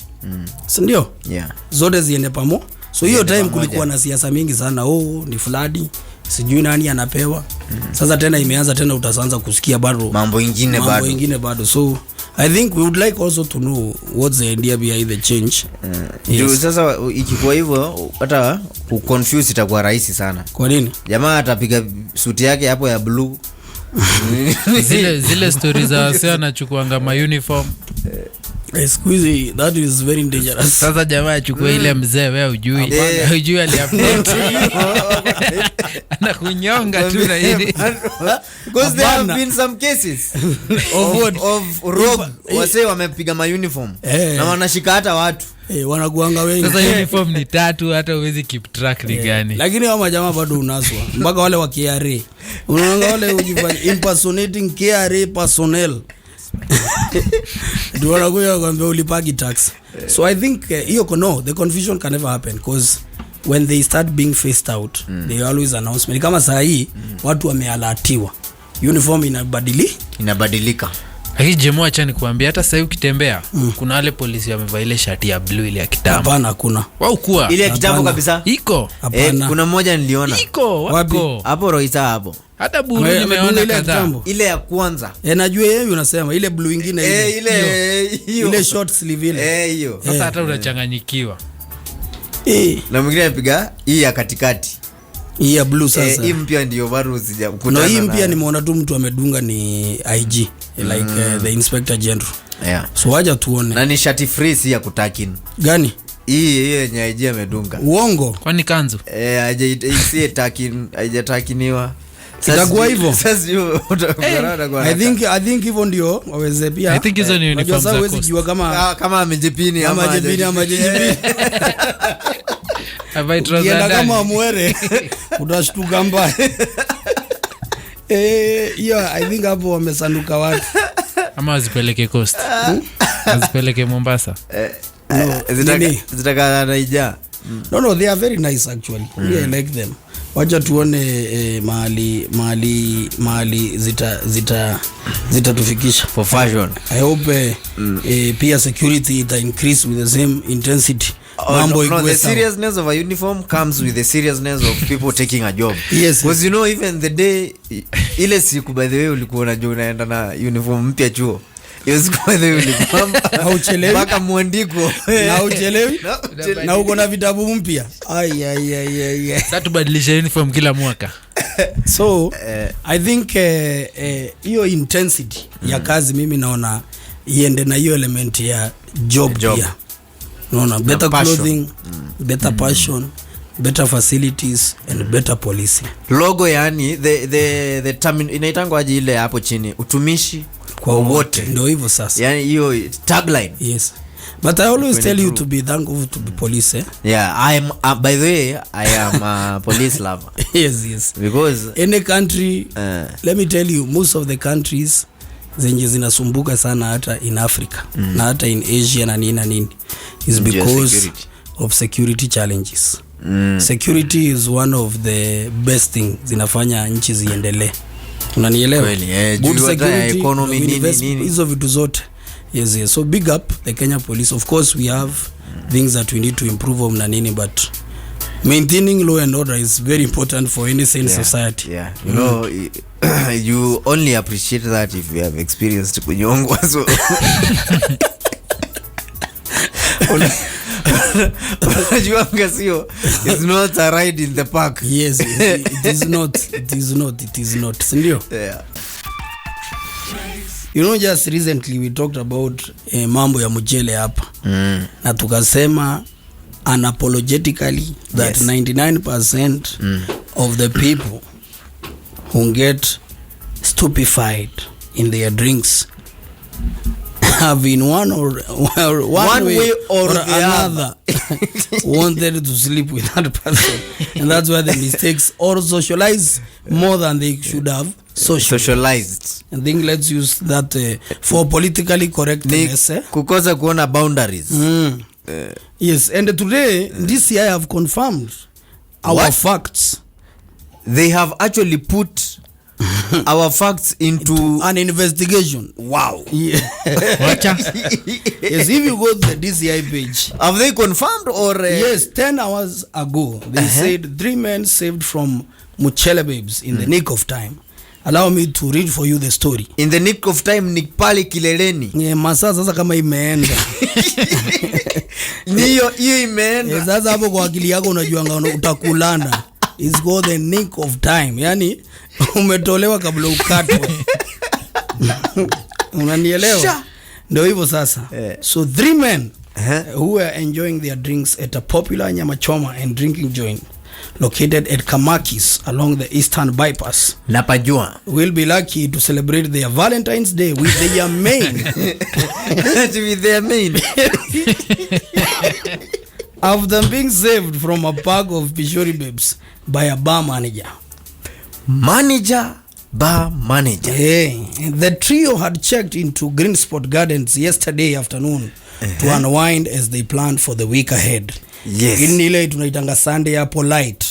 Si ndio? Yeah. Zote ziende pamoja. So hiyo time kulikuwa na siasa mingi sana. Ni fulani sijui nani anapewa. Sasa tena imeanza tena utaanza kusikia bado mambo ingine bado. So I think we would like also to know what's the idea behind the change. Yes. Sasa ikikuwa hivyo hata kuconfuse itakuwa rahisi sana. Kwa nini? Jamaa atapiga suti yake hapo ya blue. zile stories za wase anachukuanga ma uniform. Squeezy, that is very dangerous. Sasa jamaa achukua ile mzee wewe hujui ali-update. Anakunyonga tu na hili. Because there have been some cases of rogue wase wamepiga ma uniform na wanashika hata watu. Wanakuanga wengi. Sasa uniform ni 3 hata huwezi keep track ni gani. Lakini hao majamaa bado unaswa. Mpaka wale wa KRA. Unaona wale ujifanya impersonating KRA personnel. Do wanna go kwambia ulipagi tax. So I think the confusion can never happen because when they start being phased out, they always announcement. Kama saa hii watu wamealatiwa. Uniform inabadilika. Hii jemo acha nikuambia hata sasa ukitembea kuna wale polisi wamevaa ile shati ya blue ile ya kitambo. Hapana kuna. Wao kuwa ile ya kitambo kabisa. Iko. Kuna mmoja niliona. Iko wapi? Hapo Roisa hapo. Hata blue nimeona kadhaa. Ile ya kwanza. Najua yeye unasema ile blue nyingine ile short sleeve ile. Hiyo. Sasa hata unachanganyikiwa. Na mwingine anapiga hii ya katikati. Hii ya blue sasa. Hii mpya ndio bado sijakutana. No, hii mpya nimeona tu mtu amedunga ni IG like the inspector general. Yeah. So wacha tuone. Na ni shati free si ya kutakin. Gani? Hii yenye IG amedunga. Uongo. Kwani kanzu? Si takin, haijatakiniwa. Itakuwa hivyo. Sasa utagarana kwa. I think hivyo ndio waweze pia. I think hizo ni uniform za coast. Jua kama amejipini ama hajipini. Ukienda kama mwere utashtuka mbaya. I think hapo wamesanduka watu. Ama wazipeleke coast. Wazipeleke Mombasa. Zitaka naija. No, they are very nice actually. I like them. Wacha tuone mahali zitatufikisha for fashion. I hope pia security ita increase with the same intensity mambo no, ikuwe the sawa. seriousness of a uniform comes with the seriousness of people taking a job. Yes, because you know even the day ile siku by the way ulikuwa unajua unaenda na uniform mpya chuo, hiyo siku by the way ulikuwa hauchelewi mpaka mwandiko na uchelewi na uko na vitabu mpya. Sasa tubadilishe uniform kila mwaka. So I think hiyo intensity ya kazi mimi naona iende na hiyo element ya job pia. Naona better clothing, better passion, better facilities and better policing. Logo yani the term inaitangwa aje ile hapo chini, utumishi kwa wote. Ndio hivyo sasa. Yani hiyo tagline. Yes. But I always tell you to be thankful to be police. Yeah, I am by the way I am a police lover. Yes. Because any country let me tell you, most of the countries zenye zinasumbuka sana hata in Africa na hata in Asia na nini is because of security challenges. Security is one of the best thing zinafanya nchi ziendelee. Unanielewa? Kweli, good security, economy nini hizo vitu zote. Yes. So big up the Kenya police. Of course we have things that we need to improve on na nini, but maintaining law and order is very important for any sane society. Yeah. You know, you only appreciate that if you have experienced kunyongwa. So unajuanga sio, it's not a ride in the park. Yes, it is not. Sindio? Yeah. You know, just recently we talked about mambo ya mjele hapa. Na tukasema unapologetically that 99% of the people who get stupefied in their drinks have in one way or another wanted to sleep with that person, and that's why the mistakes or socialize more than they should have socialized. I think let's use that for politically correctness. Kukosa kuona boundaries. Yes, and today this year I have confirmed our facts. They have actually put our facts into an investigation. Wow. Yeah. Yes, if you go to the DCI page. Have they confirmed or? Yes, 10 hours ago they said 3 men saved from Muchele babes in the nick of time. Allow me to read for you the story. In the nick of time ni pale kileleni. Masaa sasa kama imeenda. Hiyo imeenda. Sasa hapo kwa akili yako unajuanga utakulana. It's called the nick of time. Yani umetolewa kabla ukatwe. Unanielewa? Ndio hivyo sasa. So 3 men who were enjoying their drinks at a popular nyama choma and drinking joint located at Kamakis along the Eastern Bypass. Napajua. Will be lucky to celebrate their Valentine's Day with their main. With their main. After being saved from a pack of Pishori babes by a bar manager. Bar manager. The trio had checked into Green Spot Gardens yesterday afternoon to unwind as they planned for the week ahead. Yes. Ile tunaitanga Sunday ya polite.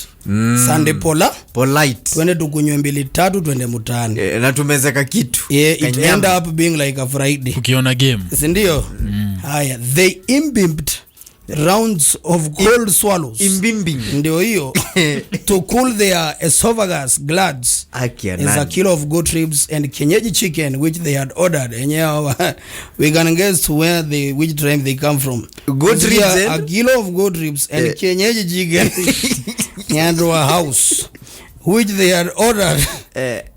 Sunday polite. Twende tukunywe 2-3 twende mtaani. Na tumezeka kitu. It end up being like a Friday. Ukiona game. Si ndio? Haya, they imbibed rounds of cold swallows. Imbimbing. Ndio hiyo. To cool their esophagus glands. Is a kilo of goat ribs and kienyeji chicken which they had ordered. Enyewe we can guess where which tribe they come from. Goat ribs. A kilo of goat ribs and kienyeji chicken and a house which they had ordered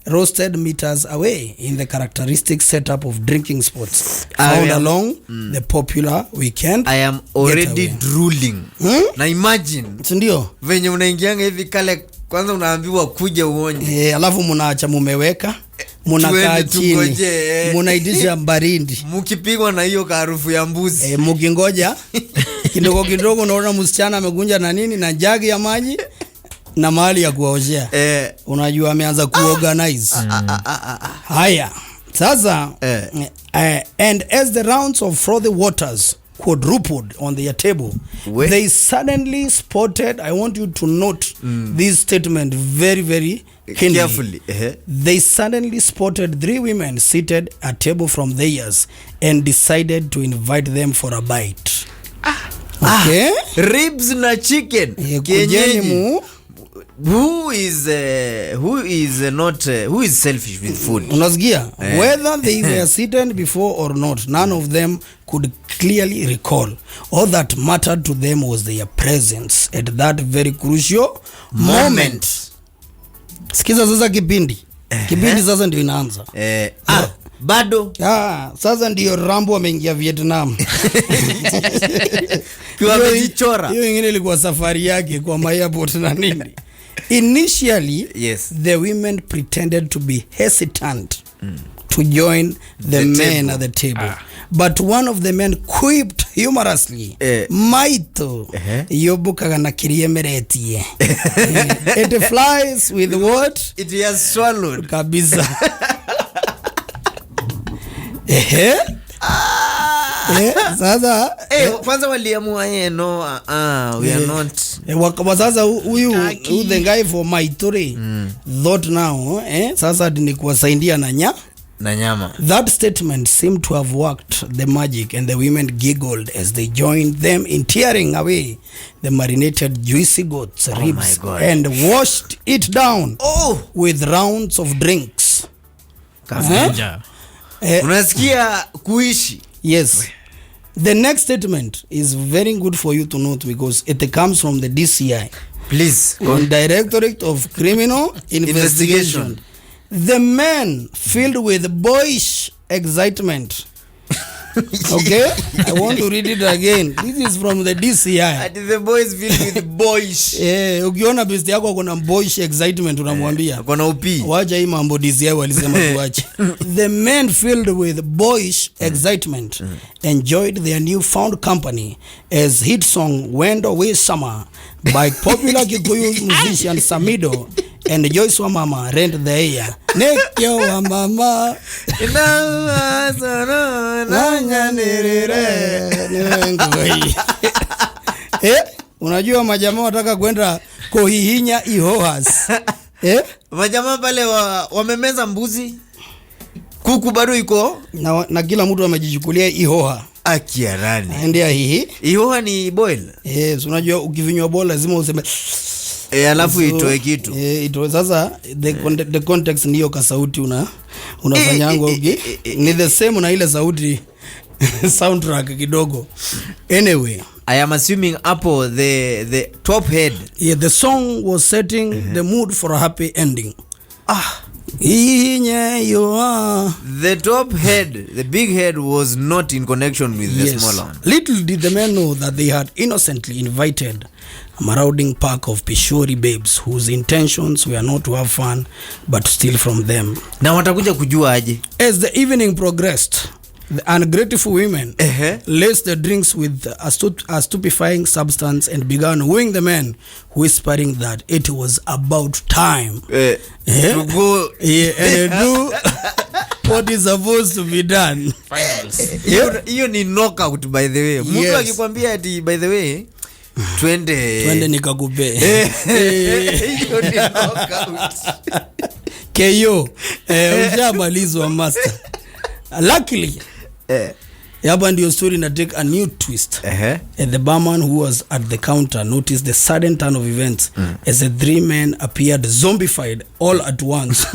roasted meters away in the characteristic setup of drinking spots found along the popular weekend. I am already drooling. Na imagine ndio venye unaingianga hivi kale, kwanza unaambiwa kuja uonje, alafu mnaacha mumeweka munakaa chini munaitisha mbarindi mukipigwa na hiyo harufu ya mbuzi mukingoja kidogo unaona msichana amegunja na nini na jagi ya maji na mahali ya kuoshea. Unajua ameanza kuorganize. Haya sasa and as the rounds of frothy waters quadrupled on their table, they suddenly spotted, I want you to note this statement very very carefully. They suddenly spotted 3 women seated at table from theirs and decided to invite them for a bite. Okay. Ribs na chicken. Kienyeji. Who is selfish with food? Unasikia? Whether they were seated before or not, none of them could clearly recall. All that mattered to them was their presence at that very crucial moment. Sikiza sasa kipindi. Kipindi sasa ndio inaanza. Bado. Sasa ndio Rambo ameingia Vietnam. Kwa amejichora. Hiyo ingine ilikuwa safari yake kwa airport na nini. Initially, yes, the women pretended to be hesitant to join the men at the table. But one of the men quipped humorously, Maito, yobukaga na kiriemeretie. It flies with what? It has swallowed. Kabisa. Sasa kwanza waliamua no we are not. Sasa huyu the guy for Maitore thought now sasa ni kuwasaidia na nyama. That statement seemed to have worked the magic, and the women giggled as they joined them in tearing away the marinated juicy goat's ribs and washed it down with rounds of drinks. Unasikia kuishi. Yes. The next statement is very good for you to note because it comes from the DCI. Please. Directorate of Criminal Investigation. The men filled with boyish excitement. Okay? I want to read it again. This is from the DCI. And the boys filled with boyish. Ukiona best yako kuna boyish excitement unamwambia. Kuna upi. Wacha hii mambo DCI walisema tuache. The men filled with boyish excitement enjoyed their newfound company as hit song Wend Away Summer by popular Kikuyu musician Samido and Joyce wa Mama rent the air. Nekyo wa mama nanya nirire niwengoi. Unajua majamaa wataka kwenda kuhihinya ihohas. Majamaa pale wamemeza mbuzi. Kuku bado iko na kila mtu amejichukulia ihoha. Akiarani. Ndio hii. Ihoha ni boil. Yes, unajua ukivinywa boil lazima useme alafu itoe kitu. Itoe sasa the context niyo ka sauti unafanyango ni the same na ile sauti soundtrack kidogo. Anyway, I am assuming Apple the top head. Yeah, the song was setting the mood for a happy ending. The top head, the big head was not in connection with the small one. Little did the men know that they had innocently invited a marauding pack of Pishori babes whose intentions were not to have fun but to steal from them. Na watakuja kujua aje? As the evening progressed, the ungrateful women laced the drinks with a stupefying substance and began wooing the men, whispering that it was about time to go and do what is supposed to be done. Finals. Hiyo ni knockout by the way. Mtu akikwambia ati by the way twende nikakupe. Hiyo ni knockout. KO ushamalizwa master. Luckily hapa ndio story na take a new twist. And the barman who was at the counter noticed the sudden turn of events as the three men appeared zombified all at once.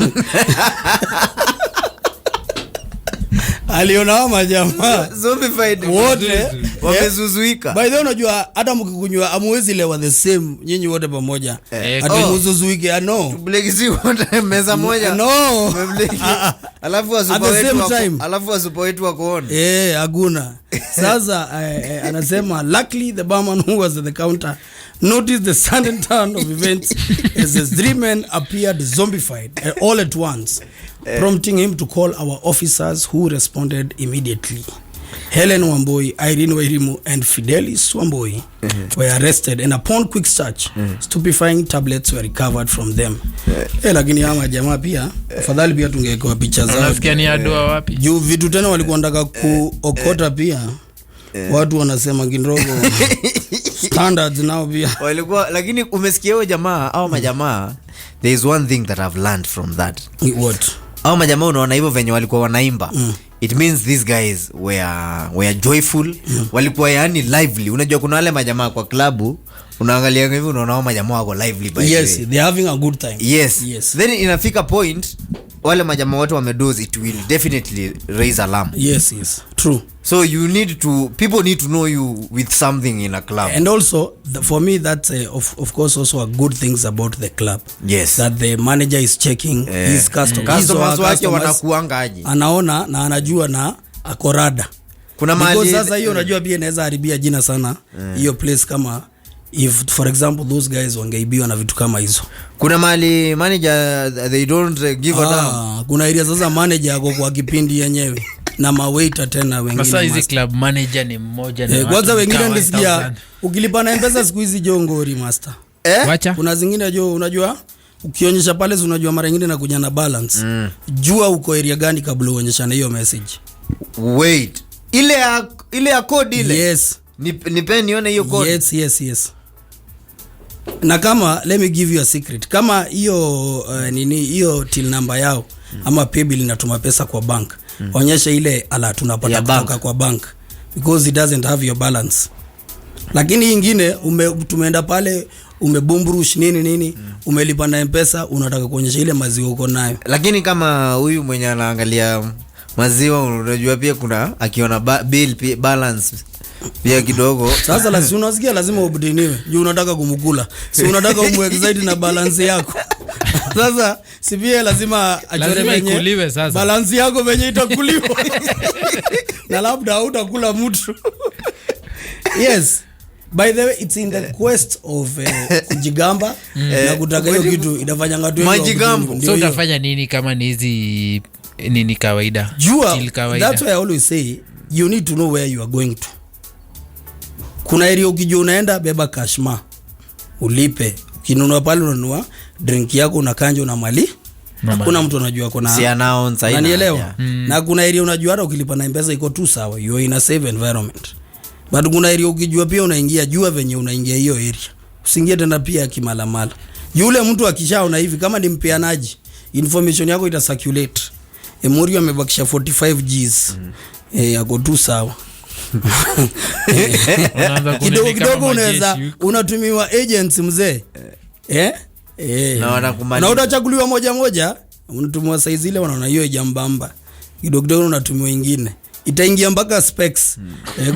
Aliona majamaa zombified wote wamezuzuika. By the way, unajua hata mkikunywa amwezi lewa the same nyinyi wote pamoja. Ati muzuzuike no. Blekisi wote meza moja. No. Alafu wasupo wetu wakoona. Hakuna. Sasa anasema luckily the barman who was at the counter noticed the sudden turn of events as the three men appeared zombified all at once, prompting him to call our officers who responded immediately. Helen Wamboi, Irene Wairimu and Fidelis Wamboi were arrested, and upon quick search stupefying tablets were recovered from them. Lakini hawa jamaa pia afadhali pia tungewekewa picha zao. Nafikia ni adua wapi? Juu vitu tena walikuwa wanataka kuokota pia. Watu wanasema kindogo standards nao pia. Walikuwa lakini umesikia wao jamaa au majamaa, there is one thing that I've learned from that. What? au majamaa unaona hivyo venye walikuwa wanaimba, it means these guys were joyful, walikuwa yani lively. Unajua kuna wale majamaa kwa klabu unaangalia hivi unaona hao majamaa wako lively by the way. Yes, they having a good time. Yes. Then inafika point wale majamaa wote wamedoze, it will definitely raise alarm. Yes, true. So people need to know you with something in a club. And also for me that's of course also a good things about the club. Yes. That the manager is checking his customers wake wanakuanga aje. Anaona na anajua na akorada. Kuna mahali sasa hiyo unajua pia inaweza haribia jina sana hiyo place, kama if for example those guys wangeibiwa na vitu kama hizo. Kuna mahali manager they don't give a damn. Kuna area sasa manager yako kwa kipindi yenyewe na mawaiter tena wengine. Sasa hizi club manager ni mmoja na kwanza wengine ndisikia ukilipa na M-Pesa siku hizi jongori master. Wacha. Kuna zingine unajua ukionyesha pale unajua mara nyingine na kuja na balance. Jua uko area gani kabla uonyesha na hiyo message. Wait. Ile ya code ile. Yes. Nipe nione hiyo code. Yes. Na kama let me give you a secret. Kama hiyo hiyo till number yao ama paybill inatuma pesa kwa bank. Onyesha ile ala tunapata kutoka kwa bank because it doesn't have your balance. Lakini nyingine tumeenda pale umebumburush nini umelipa na M-Pesa unataka kuonyesha ile maziwa uko nayo. Lakini kama huyu mwenye anaangalia maziwa unajua pia kuna akiona bill balance pia kidogo. Sasa lazima unasikia lazima ubudiniwe. Juu unataka kumkula. Si unataka umweke zaidi na balance yako. Sasa si pia lazima ajore venye balance yako venye itakuliwa. Na labda hautakula mtu. Yes. By the way, it's in the quest of kujigamba na kutaka hiyo kitu inafanya ngatu hiyo. Majigambo. So utafanya nini kama ni hizi nini kawaida? Jua, that's why I always say you need to know where you are going to. Kuna area ukijua unaenda beba kashma. Ulipe. Ukinunua pale unanunua drink yako unakanja una mali. Kuna mtu anajua kuna si announce haina. Unanielewa? Na kuna area unajua hata ukilipa na M-Pesa iko tu sawa. You are in a safe environment. But kuna area ukijua pia unaingia jua venye unaingia hiyo area. Usiingie tena pia kimalamala. Yule mtu akishaona hivi kama ni mpeanaji, information yako ita circulate. Emorio amebakisha 45 Gs. Yako tu sawa. Kidogo unaweza unatumiwa agents mzee. Na utachaguliwa moja unatumiwa size ile wanaona hiyo jambamba. Kidogo unatumiwa nyingine. Itaingia mpaka specs.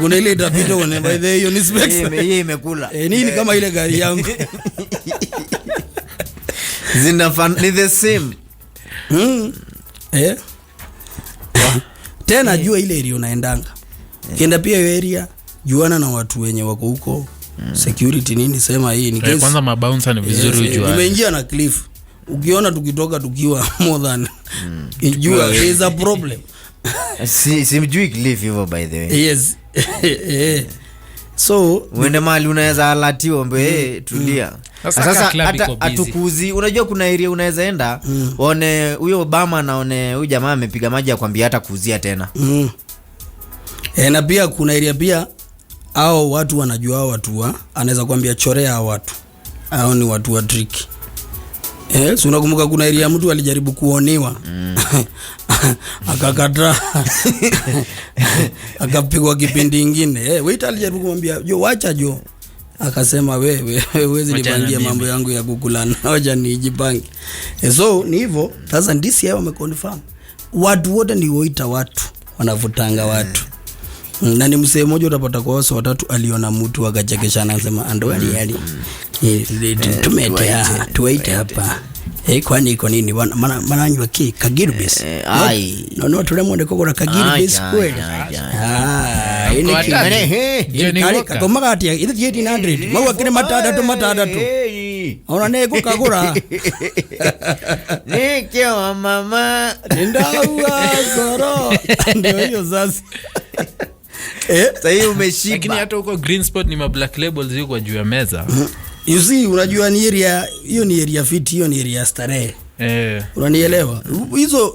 Kuna ile itapita one by the hiyo ni specs. Hii imekula. Nini kama ile gari yangu. Ni the same. Tena jua ile area unaendanga. Kienda pia hiyo area juana na watu wenye wako huko. Security nini sema hii ni case. Kwanza mabouncer ni vizuri ujua. Nimeingia na cliff. Ukiona tukitoka tukiwa more than jua is a problem. Simjui cliff hivyo by the way. Yes. So uende mahali unaweza alatiwa mbe tulia. Sasa hata atukuzi unajua kuna area unaweza enda one huyo Obama naone huyu jamaa amepiga maji akwambia hata kuuzia tena. Na pia kuna area pia au watu wanajua watu anaweza kuambia chorea hao watu. Hao ni watu wa trick. So unakumbuka kuna area mtu alijaribu kuonewa. Akakataa. Akapigwa kipindi kingine. Wait alijaribu kumwambia, "Jo wacha jo." Akasema wewe huwezi nipangia mambo yangu ya kukulana. Hoja nijipange. So ni hivyo. Sasa ndisi yao wameconfirm. Watu wote ni woita watu wanavutanga watu. Na ni msee mmoja utapata kwa watu watatu aliona mtu akachekesha anasema ando ali tumetea tuwaite hapa kwani iko nini mananywa ki kagiribis no tulemwone kokora kagiribis kweli ini kagoma kati ya 1800 mawa kile matada tu ona neko kagura nikio mama ndawa soro ndio hiyo sasa. Sasa hiyo umeshiba. Lakini hata huko Green Spot ni ma black labels yuko juu ya meza. You see unajua ni area hiyo ni area fit hiyo ni area starehe. Unanielewa?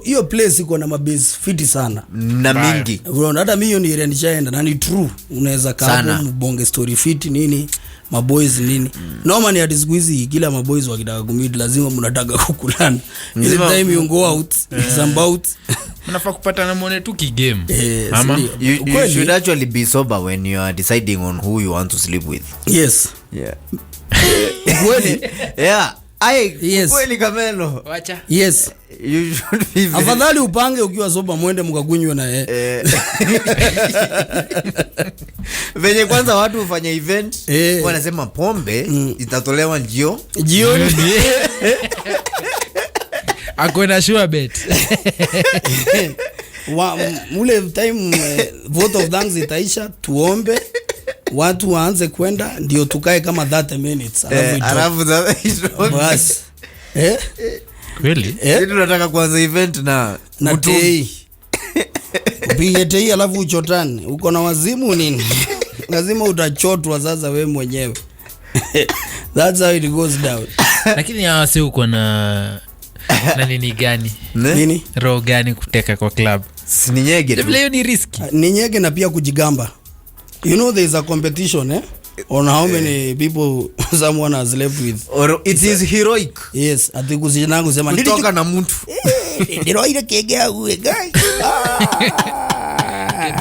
Hiyo place iko na mabase fit sana na mingi. Unaona hata mimi hiyo ni area nishaenda na ni true. Unaweza kaa mbonge story fit nini maboys nini. Normally at siku hizi kila maboys wakitaka kumit lazima mnataka kukulana. Ile time you go out it's about mnafaa kupatana muone tu kigame. Mama you should actually be sober when you are deciding on who you want to sleep with. Yes. Yeah. Kweli? Yeah. Yes. Kweli Kamelo. Wacha. Yes. You should be very... Afadhali upange ukiwa soba mwende mkakunywe na venye kwanza watu ufanya event wanasema pombe itatolewa jioni. Akwenda sure bet. Mule time vote of thanks itaisha, tuombe watu waanze kwenda ndio tukae kama 30 minutes alafu bas. Kweli? Sisi tunataka kuanza event na tei. Upige tei alafu uchotane. Uko na wazimu nini? Lazima utachotwa sasa wewe mwenyewe. That's how it goes down. Lakini hawasi uko na nini gani? Nini? Roho gani kuteka kwa club? Ni nyege. Leo ni risky. Ni nyege na pia kujigamba. You know there is a competition on how many people someone has left with. Or it is heroic. Yes, ati kuzina kusema kutoka na mtu. Ndio ile kegea uwe guy.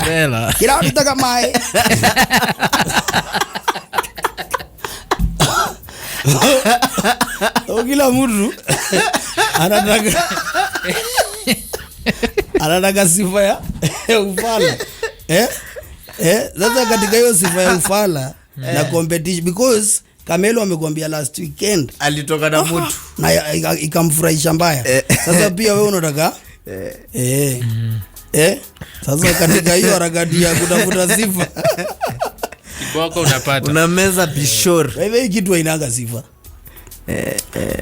Trela. Kila mtu taka mai. Kila mtu anataka sifa ya ufala. Sasa katika hiyo sifa ya ufala na competition, because Kamelo amekwambia last weekend alitoka na mtu na ikamfurahisha mbaya. Sasa pia wewe unataka sasa katika hiyo harakati ya kutafuta sifa kiboko unapata unameza pishore. Wewe kitu hainaga sifa.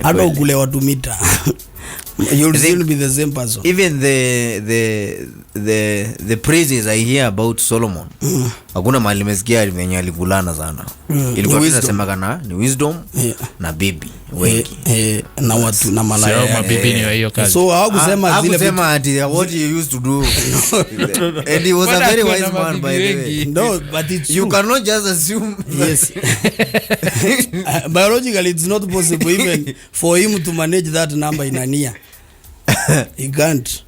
Hata ukule watu mita. You'll still be the same person. Even the praises I hear about Solomon. Hakuna mahali nimesikia venye alivulana sana. Ilikuwa tunasemekana ni wisdom na bibi wengi. Na watu na malaya. Sio mabibi ni hiyo kazi. So hawakusema zile vitu ati what you used to do. And he was a very wise man by the way. No, but it's you cannot just assume. Yes. Biologically it's not possible even for him to manage that number in a year. He can't.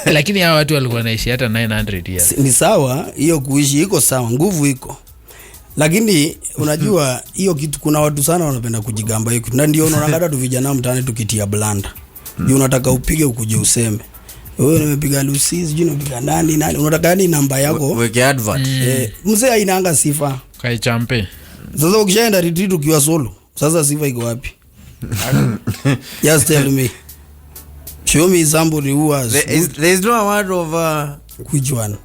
Lakini hawa watu walikuwa naishi hata 900 years. Ni sawa, hiyo kuishi iko sawa, nguvu iko. Lakini unajua hiyo kitu, kuna watu sana wanapenda kujigamba hiyo. Na ndio unaona hata tu vijana mtaani tukitia blanda. Ndio unataka upige ukuje useme. Wewe nimepiga Lucy, sijui nimepiga nani, unataka nini namba yako? Weke advert. Mzee hainaanga sifa. Kai champe. Sasa ukishaenda retreat ukiwa solo, sasa sifa iko wapi? Just tell me. Show me somebody who has there is no word of which one?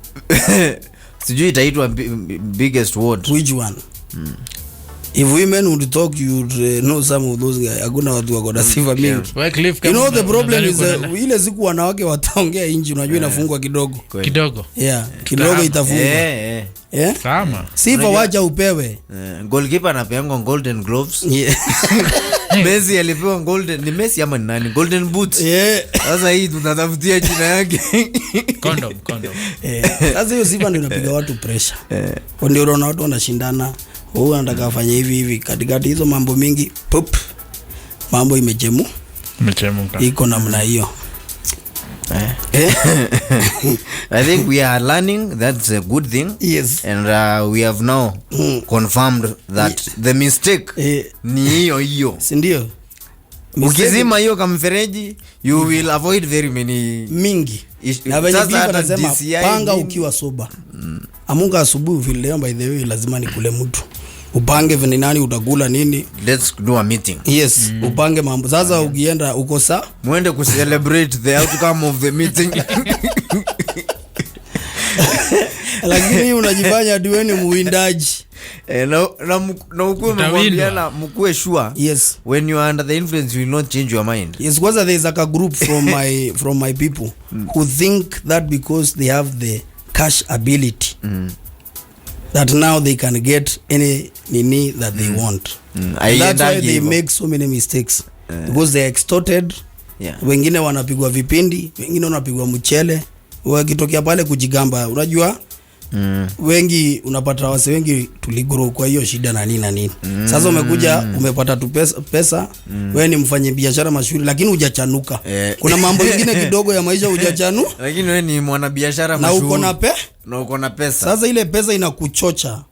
Sijui itaitwa biggest word. Which one? If women would talk, you would know some of those guys. Hakuna watu wako na sifa mingi. You know the problem is ile siku wanawake wataongea inji, unajua inafungwa kidogo. Yeah, kidogo itafungwa. Kama sifa wacha upewe. Goalkeeper anapewa golden gloves. Messi alipewa golden, ni Messi ama nani? Golden boots. Sasa hii tunatafutia jina yake. Condom. Sasa hiyo sifa ndio inapiga watu pressure. Ndio unaona watu wanashindana. Wewe unataka afanye hivi katikati hizo mambo mingi pop. Mambo imechemuka. Iko namna hiyo. I think we are learning, that's a good thing. Yes. And we have now confirmed that the mistake ni hiyo. Si ndio? Ukizima hiyo kamfereji you will avoid very many mingi. Na venye bibi anasema panga ukiwa soba. Amunga asubuhi vile leo by the way lazima nikule mtu. Upange vile nani utakula nini? Let's do a meeting. Yes, upange mambo. Sasa ukienda uko saa muende ku celebrate the outcome of the meeting. Lakini unajifanya diweni muwindaji. Na ukue mwambiana mkue sure. Yes. When you are under the influence you will not change your mind. Yes, because there is like a group from my people who think that because they have the cash ability that now they can get any nini that they want. That's why they make so many mistakes. Because they are extorted. Wengine wanapigwa vipindi, wengine wanapigwa mchele. Wakitokea pale kujigamba, unajua wengi unapata wase wengi tuligrow kwa hiyo shida na nini. Sasa umekuja umepata tu pesa wewe ni mfanye biashara mashuhuri lakini hujachanuka. Kuna mambo mengine kidogo ya maisha hujachanu lakini wewe ni mwana biashara mashuhuri na uko na pesa. Sasa ile pesa inakuchocha.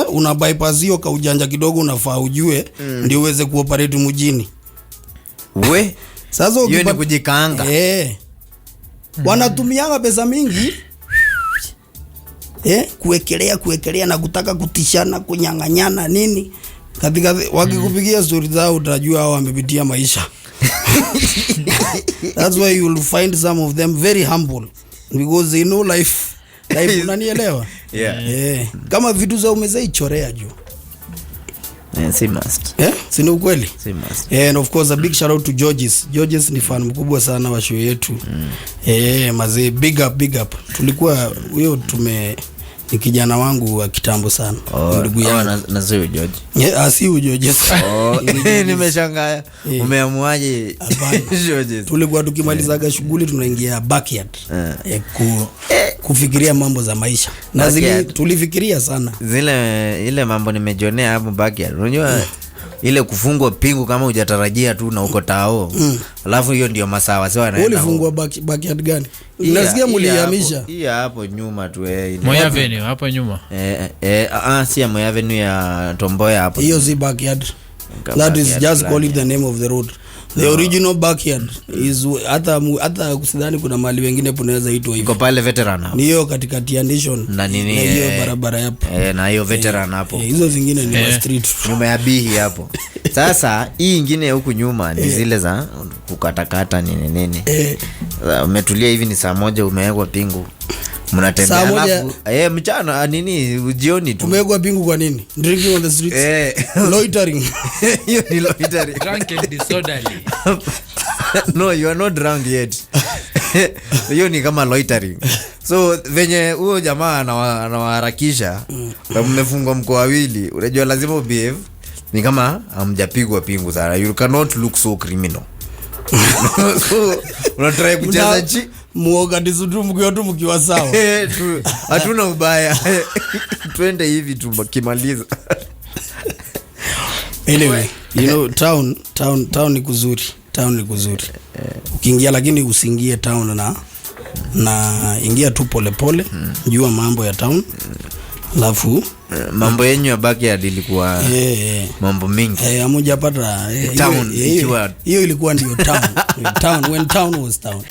Una bypass hiyo ka ujanja kidogo unafaa ujue ndio uweze kuoperate mjini. Sasa hiyo ni kujikaanga. Wanatumianga pesa mingi kuwekelea na kutaka kutishana kunyang'anyana nini katika wakikupigia story zao utajua hao wamepitia maisha. That's why you will find some of them very humble because they know life unanielewa. Kama vitu za umezaichorea juu. Si must. Si ni ukweli? Si must. And of course a big shout out to Georges ni fan mkubwa sana wa show yetu. Mazee big up. Tulikuwa huyo ni kijana wangu wa kitambo sana. Ndugu yangu na sio George. Si Georges. Nimeshangaa. Umeamuaje Georges? Tulikuwa tukimalizaga shughuli tunaingia backyard. Kufikiria mambo za maisha. Na zile tulifikiria sana. Ile mambo nimejionea hapo backyard. Unajua ile kufungwa pingu kama hujatarajia tu na uko tao. Alafu hiyo ndio masawa sio anaenda. Ulifungwa backyard gani? Unasikia mlihamisha? Hii hapo nyuma tu Moya Avenue hapo nyuma. Si ya Moya Avenue ya Tomboya hapo. Hiyo si backyard. That is just call it the name of the road. The original backyard is hata kusidhani kuna mahali wengine punaweza itwa hivyo. Iko pale veteran hapo. Niyo katikati ya nation. Na nini hiyo barabara hapo. Na hiyo veteran hapo. Hizo zingine ni street. Nyuma ya bihi hapo. Sasa hii nyingine huku nyuma ni zile za kukatakata nini. Umetulia hivi ni saa moja umewekwa pingu. Mnatembea alafu mchana nini jioni tu. Umewekwa pingu kwa nini? Drinking on the streets. Loitering. Hiyo ni loitering. Drunk and disorderly. No, you are not drunk yet. Hiyo ni kama loitering. So venye huyo jamaa anawaharakisha na mmefungwa mko wawili, unajua lazima ubehave ni kama hamjapigwa pingu sana. You cannot look so criminal. So unatry kucheza muoga disudu mkiwa mkiwa sawa. Hatuna ubaya. Twende hivi tukimaliza. Anyway, you know town ni kuzuri. Town ni kuzuri. Ukiingia lakini usiingie town na ingia tu pole. Jua mambo ya town. Alafu mambo yenyu ya backyard ilikuwa mambo mingi. Hamujapata town hiyo ilikuwa ndio town. When town was town.